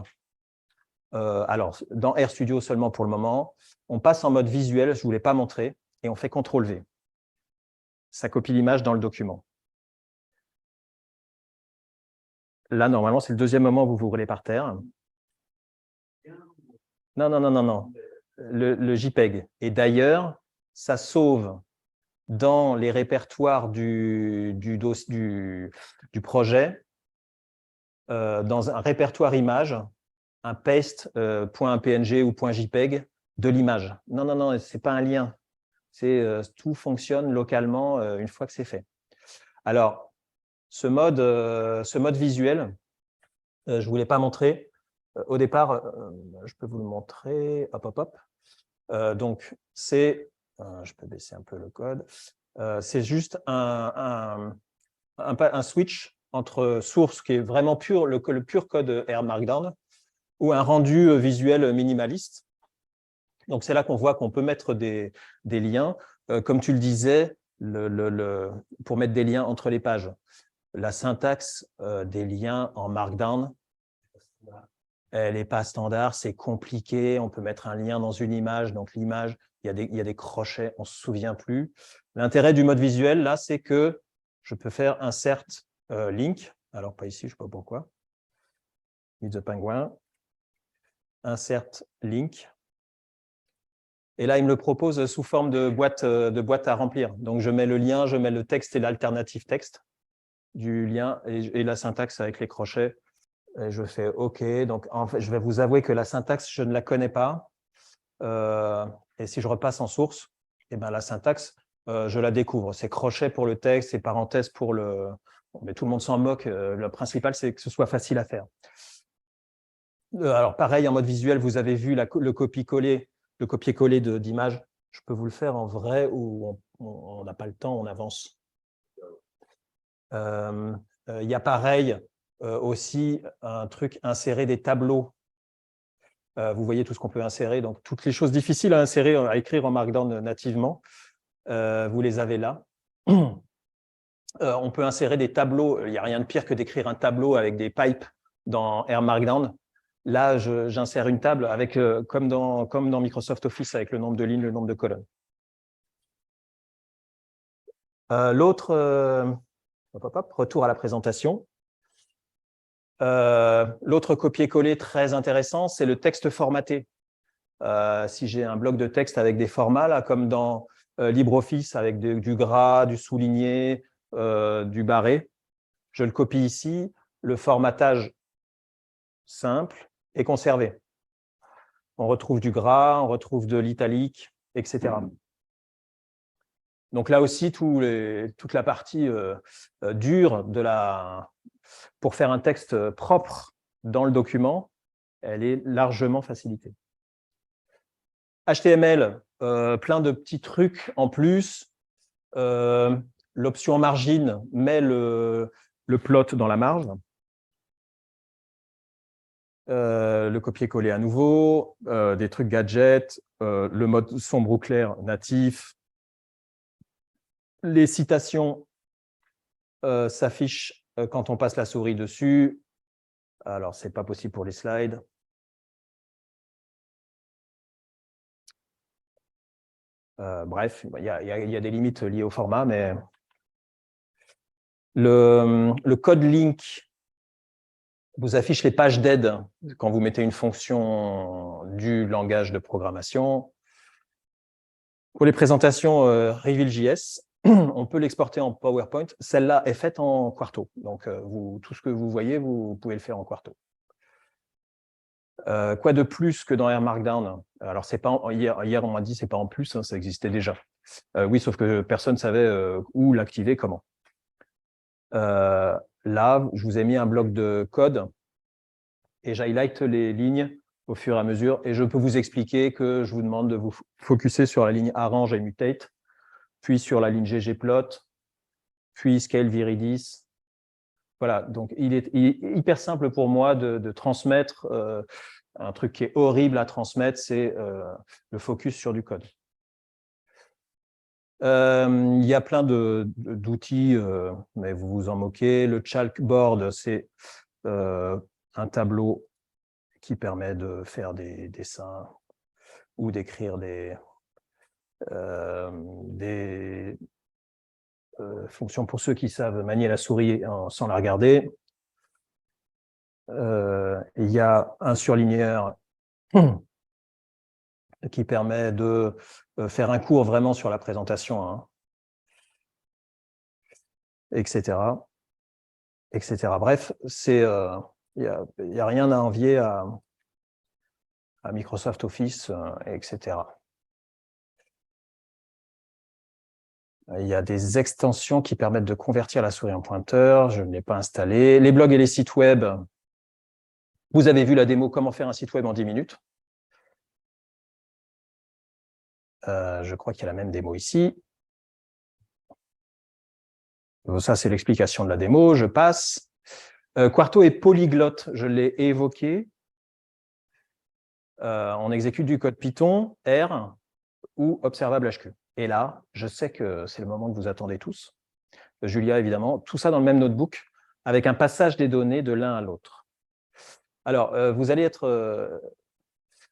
Alors, dans RStudio seulement pour le moment, on passe en mode visuel, je ne vous l'ai pas montré, et on fait CTRL-V. Ça copie l'image dans le document. Là, normalement, c'est le deuxième moment où vous vous roulez par terre. Non, non, non, non, non. Le JPEG. Et d'ailleurs, ça sauve dans les répertoires du projet, dans un répertoire image, un paste.png ou .jpeg de l'image. Non, non, non, ce n'est pas un lien. Tout fonctionne localement une fois que c'est fait. Alors, ce mode visuel, je ne voulais pas montrer. Au départ, je peux vous le montrer. Hop, hop, hop. Donc, c'est, je peux baisser un peu le code. C'est juste un switch entre source qui est vraiment pur, le pur code R Markdown, ou un rendu visuel minimaliste. Donc, c'est là qu'on voit qu'on peut mettre des liens. Comme tu le disais, pour mettre des liens entre les pages. La syntaxe des liens en Markdown, elle n'est pas standard, c'est compliqué. On peut mettre un lien dans une image. Donc, l'image, il y a des crochets, on ne se souvient plus. L'intérêt du mode visuel, là, c'est que je peux faire insert link. Alors, pas ici, je ne sais pas pourquoi. Meet the penguin. Insert link. Et là, il me le propose sous forme de boîte à remplir. Donc, je mets le lien, je mets le texte et l'alternative texte du lien et la syntaxe avec les crochets. Et je fais OK. Donc, en fait, je vais vous avouer que la syntaxe, je ne la connais pas. Et si je repasse en source, eh ben, la syntaxe, je la découvre. C'est crochet pour le texte et parenthèse pour le… Bon, mais tout le monde s'en moque. Le principal, c'est que ce soit facile à faire. Alors, pareil, en mode visuel, vous avez vu le copier-coller d'images. Je peux vous le faire en vrai ou on n'a pas le temps, on avance. Il y a pareil aussi un truc, insérer des tableaux. Vous voyez tout ce qu'on peut insérer. Donc, toutes les choses difficiles à insérer, à écrire en Markdown nativement, vous les avez là. On peut insérer des tableaux. Il n'y a rien de pire que d'écrire un tableau avec des pipes dans R Markdown. Là, j'insère une table avec, comme dans Microsoft Office avec le nombre de lignes, le nombre de colonnes. L'autre, retour à la présentation. L'autre copier-coller très intéressant, c'est le texte formaté. Si j'ai un bloc de texte avec des formats, là, comme dans LibreOffice, avec du gras, du souligné, du barré, je le copie ici. Le formatage simple est conservé. On retrouve du gras, on retrouve de l'italique, etc. Donc là aussi, toute la partie dure pour faire un texte propre dans le document, elle est largement facilitée. HTML, plein de petits trucs en plus. L'option margin met le plot dans la marge. Le copier-coller à nouveau, des trucs gadgets, le mode sombre ou clair natif. Les citations s'affichent quand on passe la souris dessus. Alors, ce n'est pas possible pour les slides. Bref, il y a des limites liées au format, mais le code link vous affiche les pages d'aide quand vous mettez une fonction du langage de programmation. Pour les présentations Reveal.js, on peut l'exporter en PowerPoint. Celle-là est faite en Quarto. Donc, tout ce que vous voyez, vous pouvez le faire en Quarto. Quoi de plus que dans R Markdown? Alors, hier, on m'a dit que ce n'est pas en plus, hein, ça existait déjà. Oui, sauf que personne ne savait où l'activer, comment. Là, je vous ai mis un bloc de code et j'highlight les lignes au fur et à mesure. Et je peux vous expliquer que je vous demande de vous focuser sur la ligne arrange et mutate, puis sur la ligne ggplot, puis scale viridis. Voilà, donc il est hyper simple pour moi de transmettre. Un truc qui est horrible à transmettre, c'est le focus sur du code. Il y a plein d'outils, mais vous vous en moquez. Le chalkboard, c'est un tableau qui permet de faire des dessins ou d'écrire des fonctions pour ceux qui savent manier la souris sans la regarder. Il y a un surligneur qui permet de faire un cours vraiment sur la présentation, hein, etc. Bref, il n'y a rien à envier à Microsoft Office, etc. Il y a des extensions qui permettent de convertir la souris en pointeur. Je ne l'ai pas installé. Les blogs et les sites web, Vous avez vu la démo « Comment faire un site web en 10 minutes ». Je crois qu'il y a la même démo ici. Ça, c'est l'explication de la démo. Je passe. Quarto est polyglotte, je l'ai évoqué. On exécute du code Python, R ou observable HQ. Et là, je sais que c'est le moment que vous attendez tous. Julia, évidemment. Tout ça dans le même notebook, avec un passage des données de l'un à l'autre. Alors, vous allez être...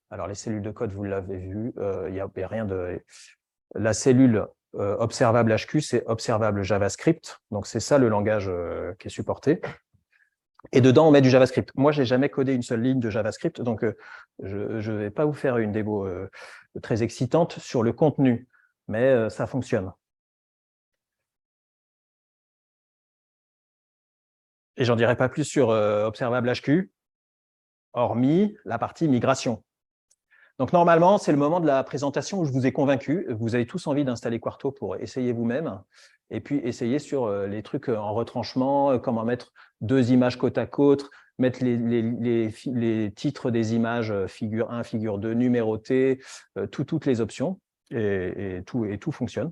alors, les cellules de code, vous l'avez vu, il n'y a rien de... La cellule observable HQ, c'est observable JavaScript. Donc, c'est ça le langage qui est supporté. Et dedans, on met du JavaScript. Moi, je n'ai jamais codé une seule ligne de JavaScript, donc je ne vais pas vous faire une démo très excitante sur le contenu, mais ça fonctionne. Et j'en dirai pas plus sur observable HQ, hormis la partie migration. Donc, normalement, c'est le moment de la présentation où je vous ai convaincu. Vous avez tous envie d'installer Quarto pour essayer vous-même. Et puis, essayer sur les trucs en retranchement, comment mettre 2 images côte à côte, mettre les titres des images figure 1, figure 2, numérotées, toutes les options. Et tout fonctionne.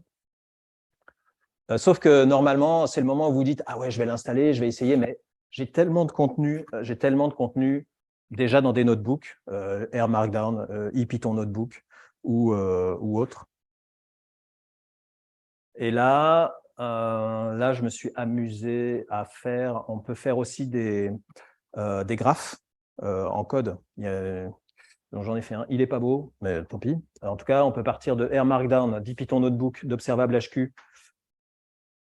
Sauf que normalement, c'est le moment où vous dites « Ah ouais, je vais l'installer, je vais essayer, mais j'ai tellement de contenu, déjà dans des notebooks, R Markdown, IPython Notebook ou autre. » Et là, je me suis amusé à faire, on peut faire aussi des graphes en code. Donc j'en ai fait un, il n'est pas beau, mais tant pis. En tout cas, on peut partir de R Markdown, d'IPython Notebook, d'observable HQ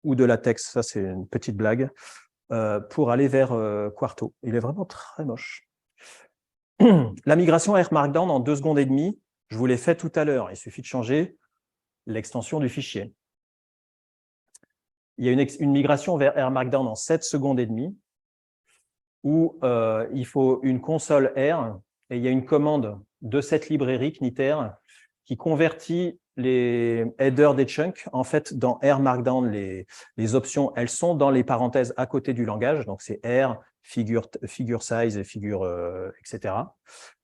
ou de latex, ça c'est une petite blague, pour aller vers Quarto. Il est vraiment très moche. La migration R Markdown en 2 secondes et demie, je vous l'ai fait tout à l'heure. Il suffit de changer l'extension du fichier. Il y a une migration vers R Markdown en 7 secondes et demie, où il faut une console R, et il y a une commande de cette librairie Kniter qui convertit les headers des chunks. En fait, dans R Markdown, les options, elles sont dans les parenthèses à côté du langage. Donc, c'est R, figure size, et figure, etc.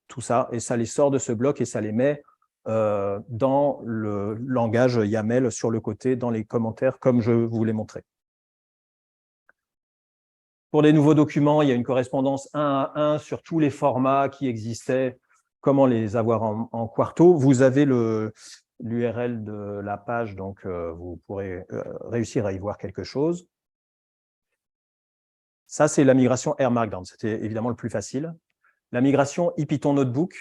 Tout ça, et ça les sort de ce bloc et ça les met dans le langage YAML sur le côté, dans les commentaires, comme je vous l'ai montré. Pour les nouveaux documents, il y a une correspondance 1 à 1 sur tous les formats qui existaient, comment les avoir en Quarto. Vous avez l'URL de la page, donc vous pourrez réussir à y voir quelque chose. Ça, c'est la migration R Markdown. C'était évidemment le plus facile. La migration IPython Notebook,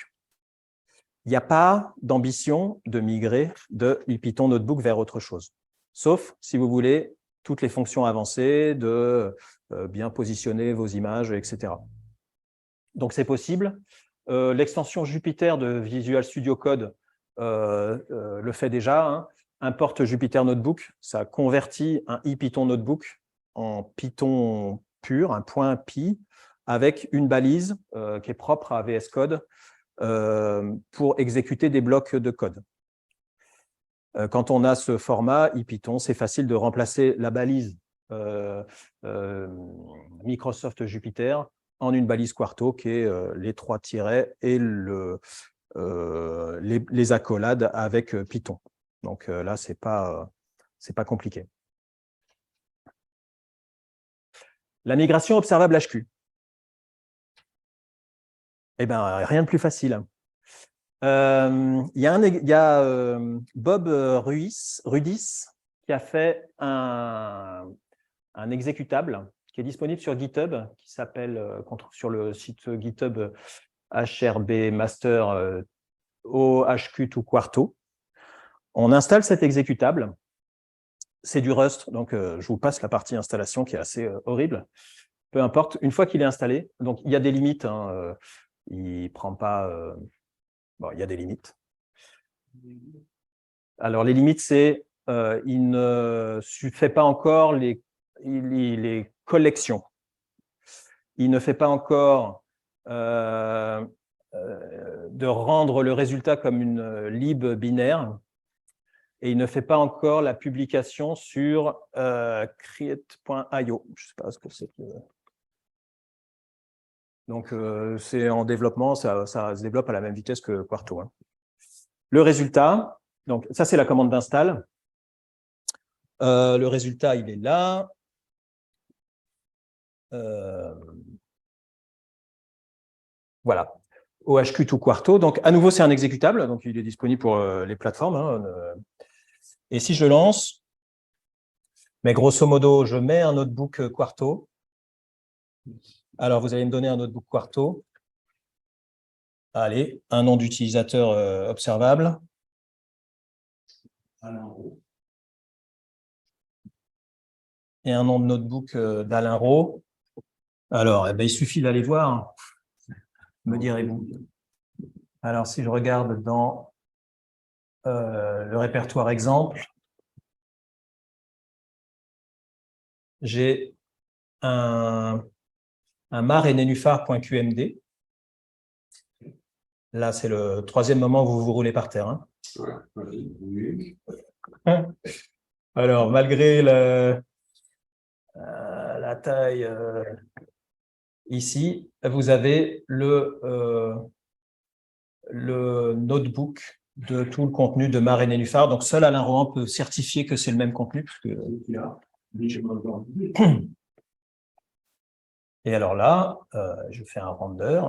il n'y a pas d'ambition de migrer de IPython Notebook vers autre chose. Sauf si vous voulez toutes les fonctions avancées, de bien positionner vos images, etc. Donc, c'est possible. L'extension Jupyter de Visual Studio Code le fait déjà. Hein. Importe Jupyter Notebook, ça convertit un IPython Notebook en Python pur, un point .py, avec une balise qui est propre à VS Code pour exécuter des blocs de code. Quand on a ce format IPython, c'est facile de remplacer la balise Microsoft Jupyter en une balise Quarto qui est les 3 tirets et les accolades avec Python. Donc là, c'est pas compliqué. La migration observable HQ. Eh bien, rien de plus facile. Il y a Bob Rudis qui a fait un exécutable qui est disponible sur GitHub, qui s'appelle, sur le site GitHub HRB Master OHQ2 Quarto. On installe cet exécutable. C'est du Rust, donc je vous passe la partie installation qui est assez horrible. Peu importe, une fois qu'il est installé, donc il y a des limites, hein, il ne prend pas... bon, il y a des limites. Alors, les limites, c'est il ne fait pas encore les collections. Il ne fait pas encore de rendre le résultat comme une lib binaire. Et il ne fait pas encore la publication sur create.io. Je ne sais pas ce que c'est. Donc, c'est en développement, ça se développe à la même vitesse que Quarto. Hein. Le résultat, donc ça, c'est la commande d'install. Le résultat, il est là. Voilà. OHQ2 Quarto. Donc, à nouveau, c'est un exécutable. Donc, il est disponible pour les plateformes. Hein. Et si je lance, mais grosso modo, je mets un notebook Quarto. Alors, vous allez me donner un notebook Quarto. Allez, un nom d'utilisateur observable. Et un nom de notebook d'Alain Rowe. Alors, eh ben, il suffit d'aller voir, me direz-vous. Alors, si je regarde dans le répertoire exemple, j'ai un mar et nénuphar.qmd. Là, c'est le troisième moment où vous vous roulez par terre. Hein. Alors, malgré la taille ici, vous avez le notebook de tout le contenu de mar et nénuphar. Donc, seul Alain Rohan peut certifier que c'est le même contenu. Parce que... Et alors là, je fais un render.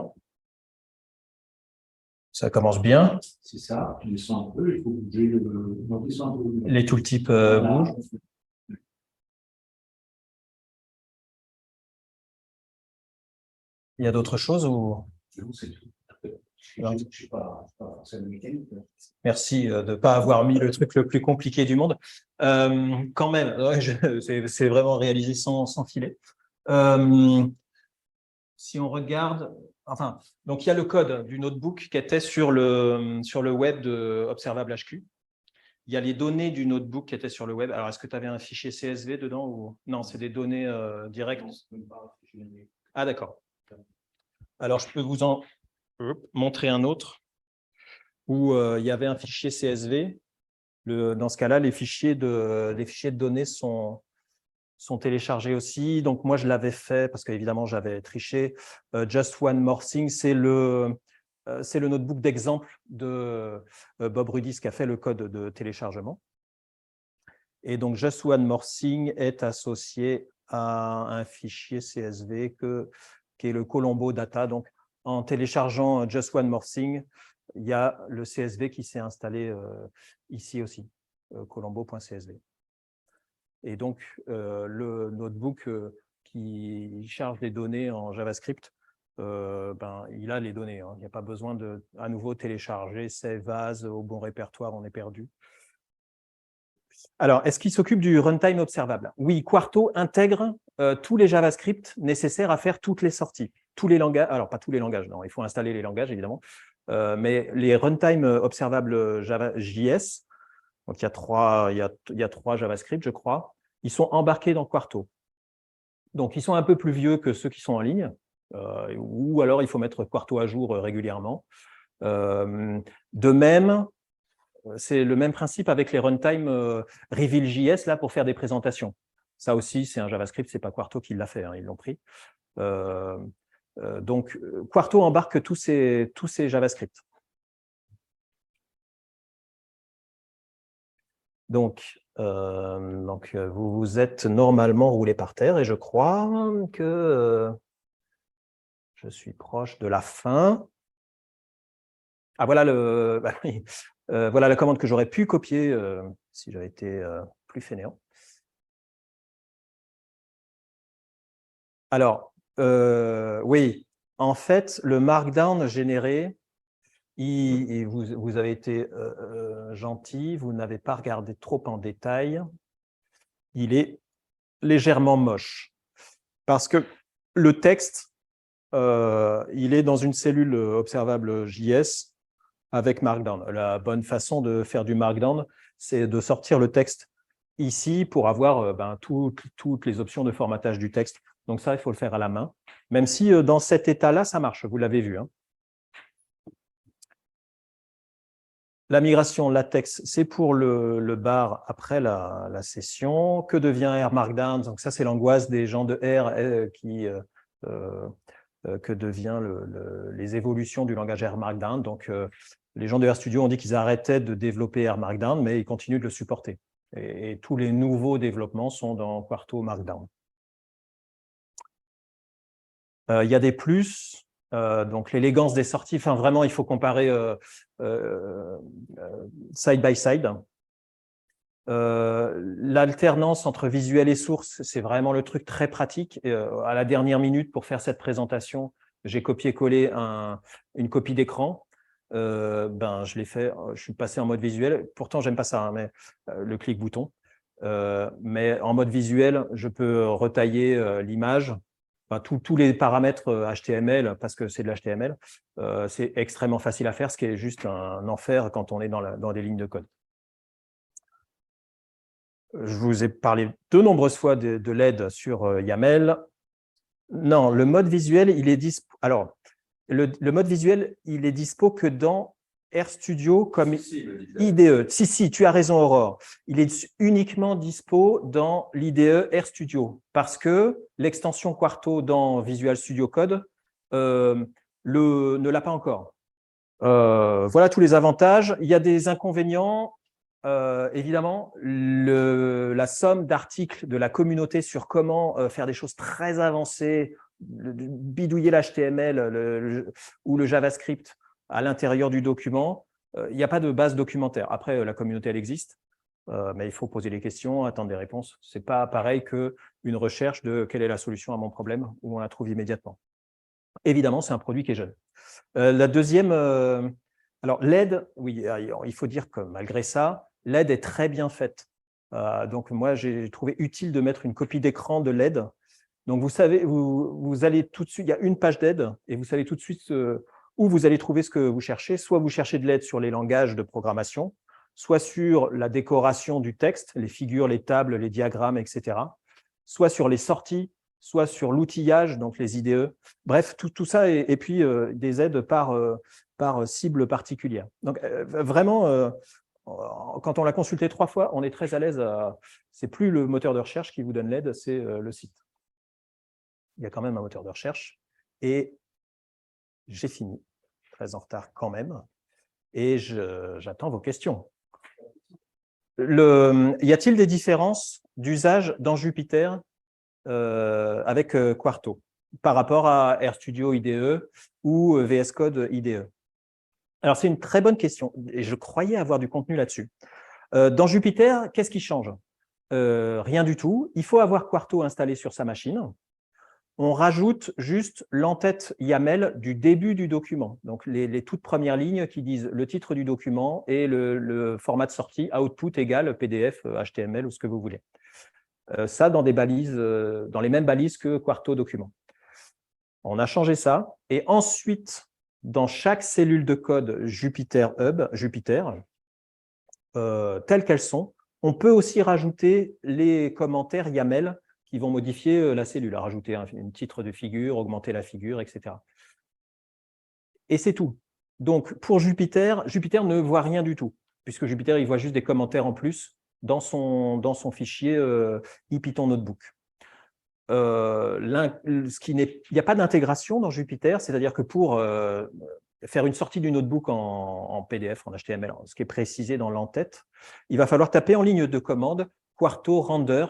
Ça commence bien. C'est ça, tu descends un peu, il faut bouger les tooltips bougent. Il y a d'autres choses ou... Merci de ne pas avoir mis le truc le plus compliqué du monde. Quand même, c'est vraiment réalisé sans filet. Si on regarde, enfin, donc il y a le code du notebook qui était sur le web de Observable HQ. Il y a les données du notebook qui étaient sur le web. Alors, est-ce que tu avais un fichier CSV dedans ou non, c'est des données directes. Ah, d'accord. Alors, je peux vous en montrer un autre où il y avait un fichier CSV. Dans ce cas-là, les fichiers de données sont téléchargés aussi. Donc, moi, je l'avais fait parce qu'évidemment, j'avais triché. Just One More Thing, c'est le notebook d'exemple de Bob Rudis qui a fait le code de téléchargement. Et donc, Just One More Thing est associé à un fichier CSV qui est le Colombo Data. Donc, en téléchargeant Just One More Thing, il y a le CSV qui s'est installé ici aussi, colombo.csv. Et donc, le notebook qui charge les données en JavaScript, il a les données. Hein. Il n'y a pas besoin de à nouveau télécharger save as au bon répertoire, on est perdu. Alors, est-ce qu'il s'occupe du runtime observable? Oui, Quarto intègre tous les JavaScript nécessaires à faire toutes les sorties. Tous les langages, alors pas tous les langages, non, il faut installer les langages évidemment, mais les runtime observables JS, donc il y a trois JavaScript, je crois, ils sont embarqués dans Quarto. Donc, ils sont un peu plus vieux que ceux qui sont en ligne, ou alors il faut mettre Quarto à jour régulièrement. De même, c'est le même principe avec les runtime Reveal.js là pour faire des présentations. Ça aussi, c'est un JavaScript, c'est pas Quarto qui l'a fait, hein, ils l'ont pris. Donc, Quarto embarque tous ces JavaScript. Donc, vous êtes normalement roulé par terre et je crois que je suis proche de la fin. Ah, voilà voilà la commande que j'aurais pu copier si j'avais été plus fainéant. Alors, oui, en fait, le markdown généré, vous avez été gentil, vous n'avez pas regardé trop en détail. Il est légèrement moche parce que le texte, il est dans une cellule observable JS avec Markdown. La bonne façon de faire du Markdown, c'est de sortir le texte ici pour avoir toutes les options de formatage du texte. Donc ça, il faut le faire à la main, même si dans cet état-là, ça marche, vous l'avez vu. Hein. La migration latex, c'est pour le bar après la session. Que devient R Markdown? Donc ça, c'est l'angoisse des gens de R qui que devient les évolutions du langage R Markdown. Donc, les gens de RStudio ont dit qu'ils arrêtaient de développer R Markdown, mais ils continuent de le supporter. Et tous les nouveaux développements sont dans Quarto Markdown. Il y a des plus, donc l'élégance des sorties, enfin vraiment, il faut comparer side by side. L'alternance entre visuel et source, c'est vraiment le truc très pratique. À la dernière minute, pour faire cette présentation, j'ai copié-collé une copie d'écran. Je l'ai fait, je suis passé en mode visuel. Pourtant, j'aime pas ça, hein, mais le clic-bouton. Mais en mode visuel, je peux retailler l'image. Enfin, tous les paramètres HTML, parce que c'est de l'HTML, c'est extrêmement facile à faire, ce qui est juste un enfer quand on est dans des lignes de code. Je vous ai parlé de nombreuses fois de l'aide sur YAML. Non, le mode visuel, il est dispo. Alors, le mode visuel, il est dispo que dans RStudio comme IDE. Si, tu as raison, Aurore. Il est uniquement dispo dans l'IDE RStudio parce que l'extension Quarto dans Visual Studio Code ne l'a pas encore. Voilà tous les avantages. Il y a des inconvénients. Évidemment, la somme d'articles de la communauté sur comment faire des choses très avancées, bidouiller l'HTML ou le JavaScript à l'intérieur du document, il n'y a pas de base documentaire. Après, la communauté, elle existe, mais il faut poser les questions, attendre des réponses. Ce n'est pas pareil qu'une recherche de quelle est la solution à mon problème, où on la trouve immédiatement. Évidemment, c'est un produit qui est jeune. La deuxième, alors l'aide, oui, il faut dire que malgré ça, l'aide est très bien faite. Donc moi, j'ai trouvé utile de mettre une copie d'écran de l'aide. Donc vous savez, vous allez tout de suite, il y a une page d'aide et vous savez tout de suite où vous allez trouver ce que vous cherchez. Soit vous cherchez de l'aide sur les langages de programmation, soit sur la décoration du texte, les figures, les tables, les diagrammes, etc. Soit sur les sorties, soit sur l'outillage, donc les IDE. Bref, tout ça, et puis des aides par cible particulière. Donc vraiment, quand on l'a consulté 3 fois, on est très à l'aise. C'est plus le moteur de recherche qui vous donne l'aide, c'est le site. Il y a quand même un moteur de recherche. Et j'ai fini, très en retard quand même, et j'attends vos questions. Y a-t-il des différences d'usage dans Jupyter avec Quarto par rapport à RStudio IDE ou VS Code IDE? Alors, c'est une très bonne question et je croyais avoir du contenu là-dessus. Dans Jupyter, qu'est-ce qui change? Rien du tout. Il faut avoir Quarto installé sur sa machine. On rajoute juste l'entête YAML du début du document. Donc, les toutes premières lignes qui disent le titre du document et le format de sortie, output égale PDF, HTML ou ce que vous voulez. Ça dans des balises, dans les mêmes balises que Quarto document. On a changé ça. Et ensuite, dans chaque cellule de code Jupyter Hub, telles qu'elles sont, on peut aussi rajouter les commentaires YAML qui vont modifier la cellule, à rajouter un titre de figure, augmenter la figure, etc. Et c'est tout. Donc, pour Jupyter ne voit rien du tout, puisque Jupyter, il voit juste des commentaires en plus dans son fichier IPython Notebook. Il n'y a pas d'intégration dans Jupyter, c'est-à-dire que pour faire une sortie du notebook en PDF, en HTML, ce qui est précisé dans l'entête, il va falloir taper en ligne de commande Quarto render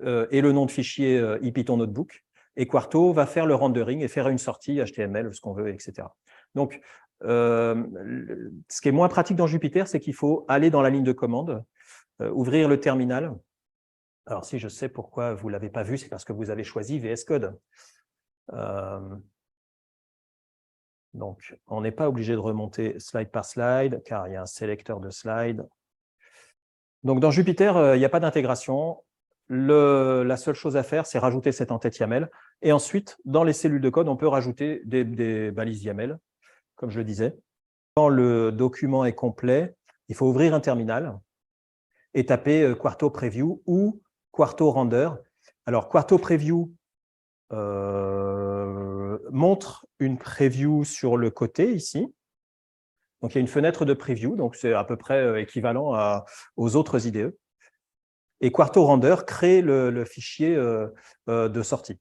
et le nom de fichier IPython Notebook, et Quarto va faire le rendering et faire une sortie HTML, ce qu'on veut, etc. Donc, ce qui est moins pratique dans Jupyter, c'est qu'il faut aller dans la ligne de commande, ouvrir le terminal. Alors, si je sais pourquoi vous ne l'avez pas vu, c'est parce que vous avez choisi VS Code. Donc, on n'est pas obligé de remonter slide par slide, car il y a un sélecteur de slides. Donc, dans Jupyter, il n'y a pas d'intégration. La seule chose à faire, c'est rajouter cette entête YAML. Et ensuite, dans les cellules de code, on peut rajouter des balises YAML, comme je le disais. Quand le document est complet, il faut ouvrir un terminal et taper Quarto Preview ou Quarto Render. Alors, Quarto Preview montre une preview sur le côté ici. Donc, il y a une fenêtre de preview, donc c'est à peu près équivalent aux autres IDE. Et Quarto Render crée le fichier de sortie.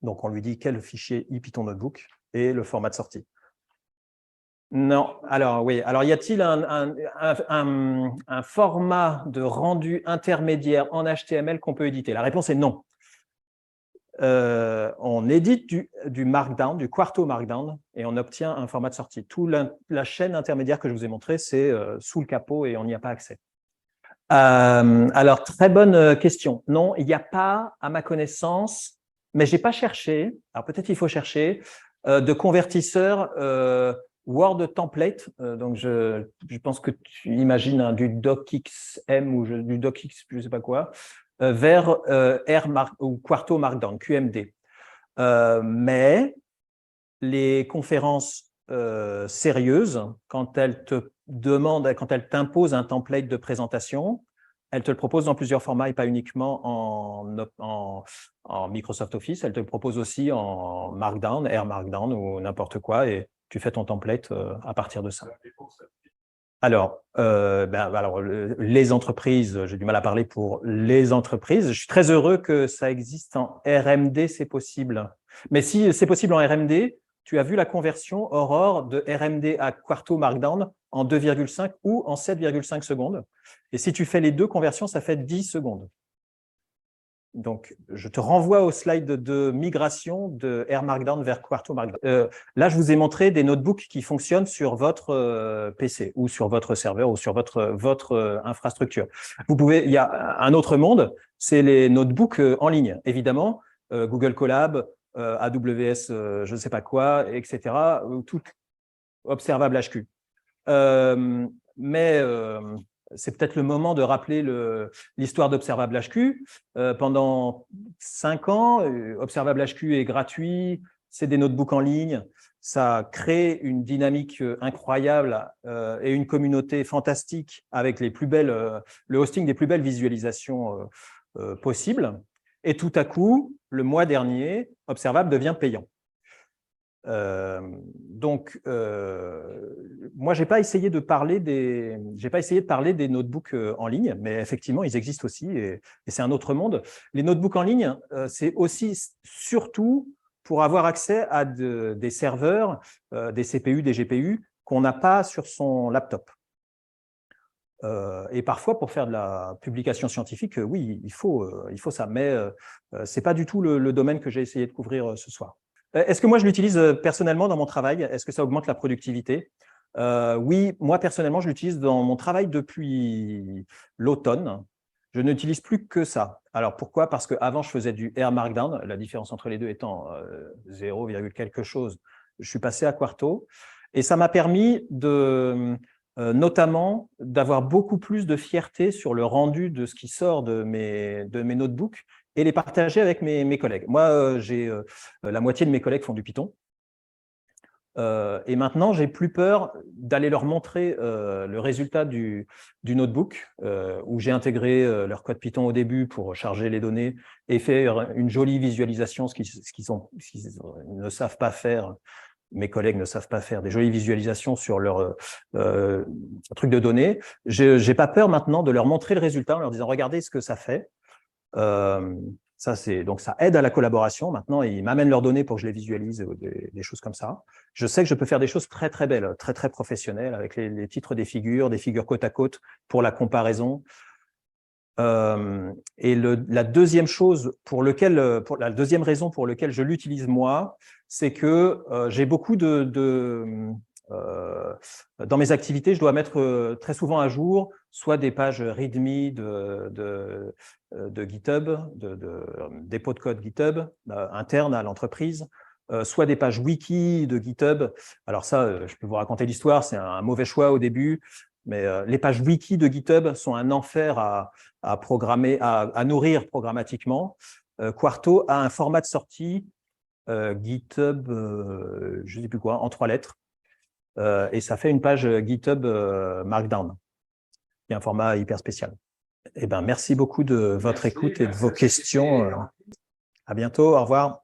Donc, on lui dit quel fichier IPython Notebook et le format de sortie. Non, alors oui. Alors, y a-t-il un format de rendu intermédiaire en HTML qu'on peut éditer? La réponse est non. On édite du Markdown, du Quarto Markdown, et on obtient un format de sortie. Toute la chaîne intermédiaire que je vous ai montrée, c'est sous le capot et on n'y a pas accès. Alors, très bonne question. Non, il n'y a pas, à ma connaissance, mais je n'ai pas cherché, alors peut-être il faut chercher, de convertisseur Word template. Donc, je pense que tu imagines du docxm ou du docx, je ne sais pas quoi, vers ou Quarto Markdown, QMD. Mais les conférences sérieuses, quand elles te demandent, quand elles t'imposent un template de présentation, elles te le proposent dans plusieurs formats et pas uniquement en Microsoft Office. Elles te le proposent aussi en Markdown, Air Markdown ou n'importe quoi, et tu fais ton template à partir de ça. Alors, les entreprises, j'ai du mal à parler pour les entreprises. Je suis très heureux que ça existe en RMD, c'est possible. Mais si c'est possible en RMD, tu as vu la conversion Aurore de RMD à Quarto Markdown en 2,5 ou en 7,5 secondes. Et si tu fais les deux conversions, ça fait 10 secondes. Donc, je te renvoie au slide de migration de R Markdown vers Quarto Markdown. Là, je vous ai montré des notebooks qui fonctionnent sur votre PC ou sur votre serveur ou sur votre infrastructure. Il y a un autre monde, c'est les notebooks en ligne. Évidemment, Google Colab, AWS, je ne sais pas quoi, etc. Tout observable HQ. C'est peut-être le moment de rappeler l'histoire d'Observable HQ. Pendant 5 ans, Observable HQ est gratuit, c'est des notebooks en ligne, ça crée une dynamique incroyable et une communauté fantastique avec le hosting des plus belles visualisations possibles. Et tout à coup, le mois dernier, Observable devient payant. Moi, j'ai pas essayé de parler des notebooks en ligne, mais effectivement, ils existent aussi et c'est un autre monde. Les notebooks en ligne, c'est aussi surtout pour avoir accès à des serveurs, des CPU, des GPU qu'on n'a pas sur son laptop. Et parfois, pour faire de la publication scientifique, oui, il faut ça, mais c'est pas du tout le domaine que j'ai essayé de couvrir ce soir. Est-ce que moi, je l'utilise personnellement dans mon travail? Est-ce que ça augmente la productivité? Oui, moi, personnellement, je l'utilise dans mon travail depuis l'automne. Je n'utilise plus que ça. Alors, pourquoi? Parce qu'avant, je faisais du Air Markdown, la différence entre les deux étant 0, quelque chose. Je suis passé à Quarto et ça m'a permis notamment d'avoir beaucoup plus de fierté sur le rendu de ce qui sort de mes notebooks et les partager avec mes collègues. Moi, la moitié de mes collègues font du Python. Et maintenant, j'ai plus peur d'aller leur montrer le résultat du notebook, où j'ai intégré leur code Python au début pour charger les données et faire une jolie visualisation, ce qu'ils ne savent pas faire. Mes collègues ne savent pas faire des jolies visualisations sur leur truc de données. J'ai pas peur maintenant de leur montrer le résultat en leur disant « Regardez ce que ça fait ». Donc, ça aide à la collaboration. Maintenant, ils m'amènent leurs données pour que je les visualise, des choses comme ça. Je sais que je peux faire des choses très, très belles, très, très professionnelles, avec les titres des figures côte à côte pour la comparaison. Et la deuxième raison pour laquelle je l'utilise moi, c'est que j'ai beaucoup dans mes activités, je dois mettre très souvent à jour soit des pages README de GitHub, dépôt de code GitHub interne à l'entreprise, soit des pages wiki de GitHub. Alors ça, je peux vous raconter l'histoire, c'est un mauvais choix au début, mais les pages wiki de GitHub sont un enfer à programmer, à nourrir programmatiquement. Quarto a un format de sortie GitHub, je ne sais plus quoi, en 3 lettres. Et ça fait une page GitHub Markdown, qui est un format hyper spécial. Eh ben, merci beaucoup de votre écoute et de vos questions. À bientôt, au revoir.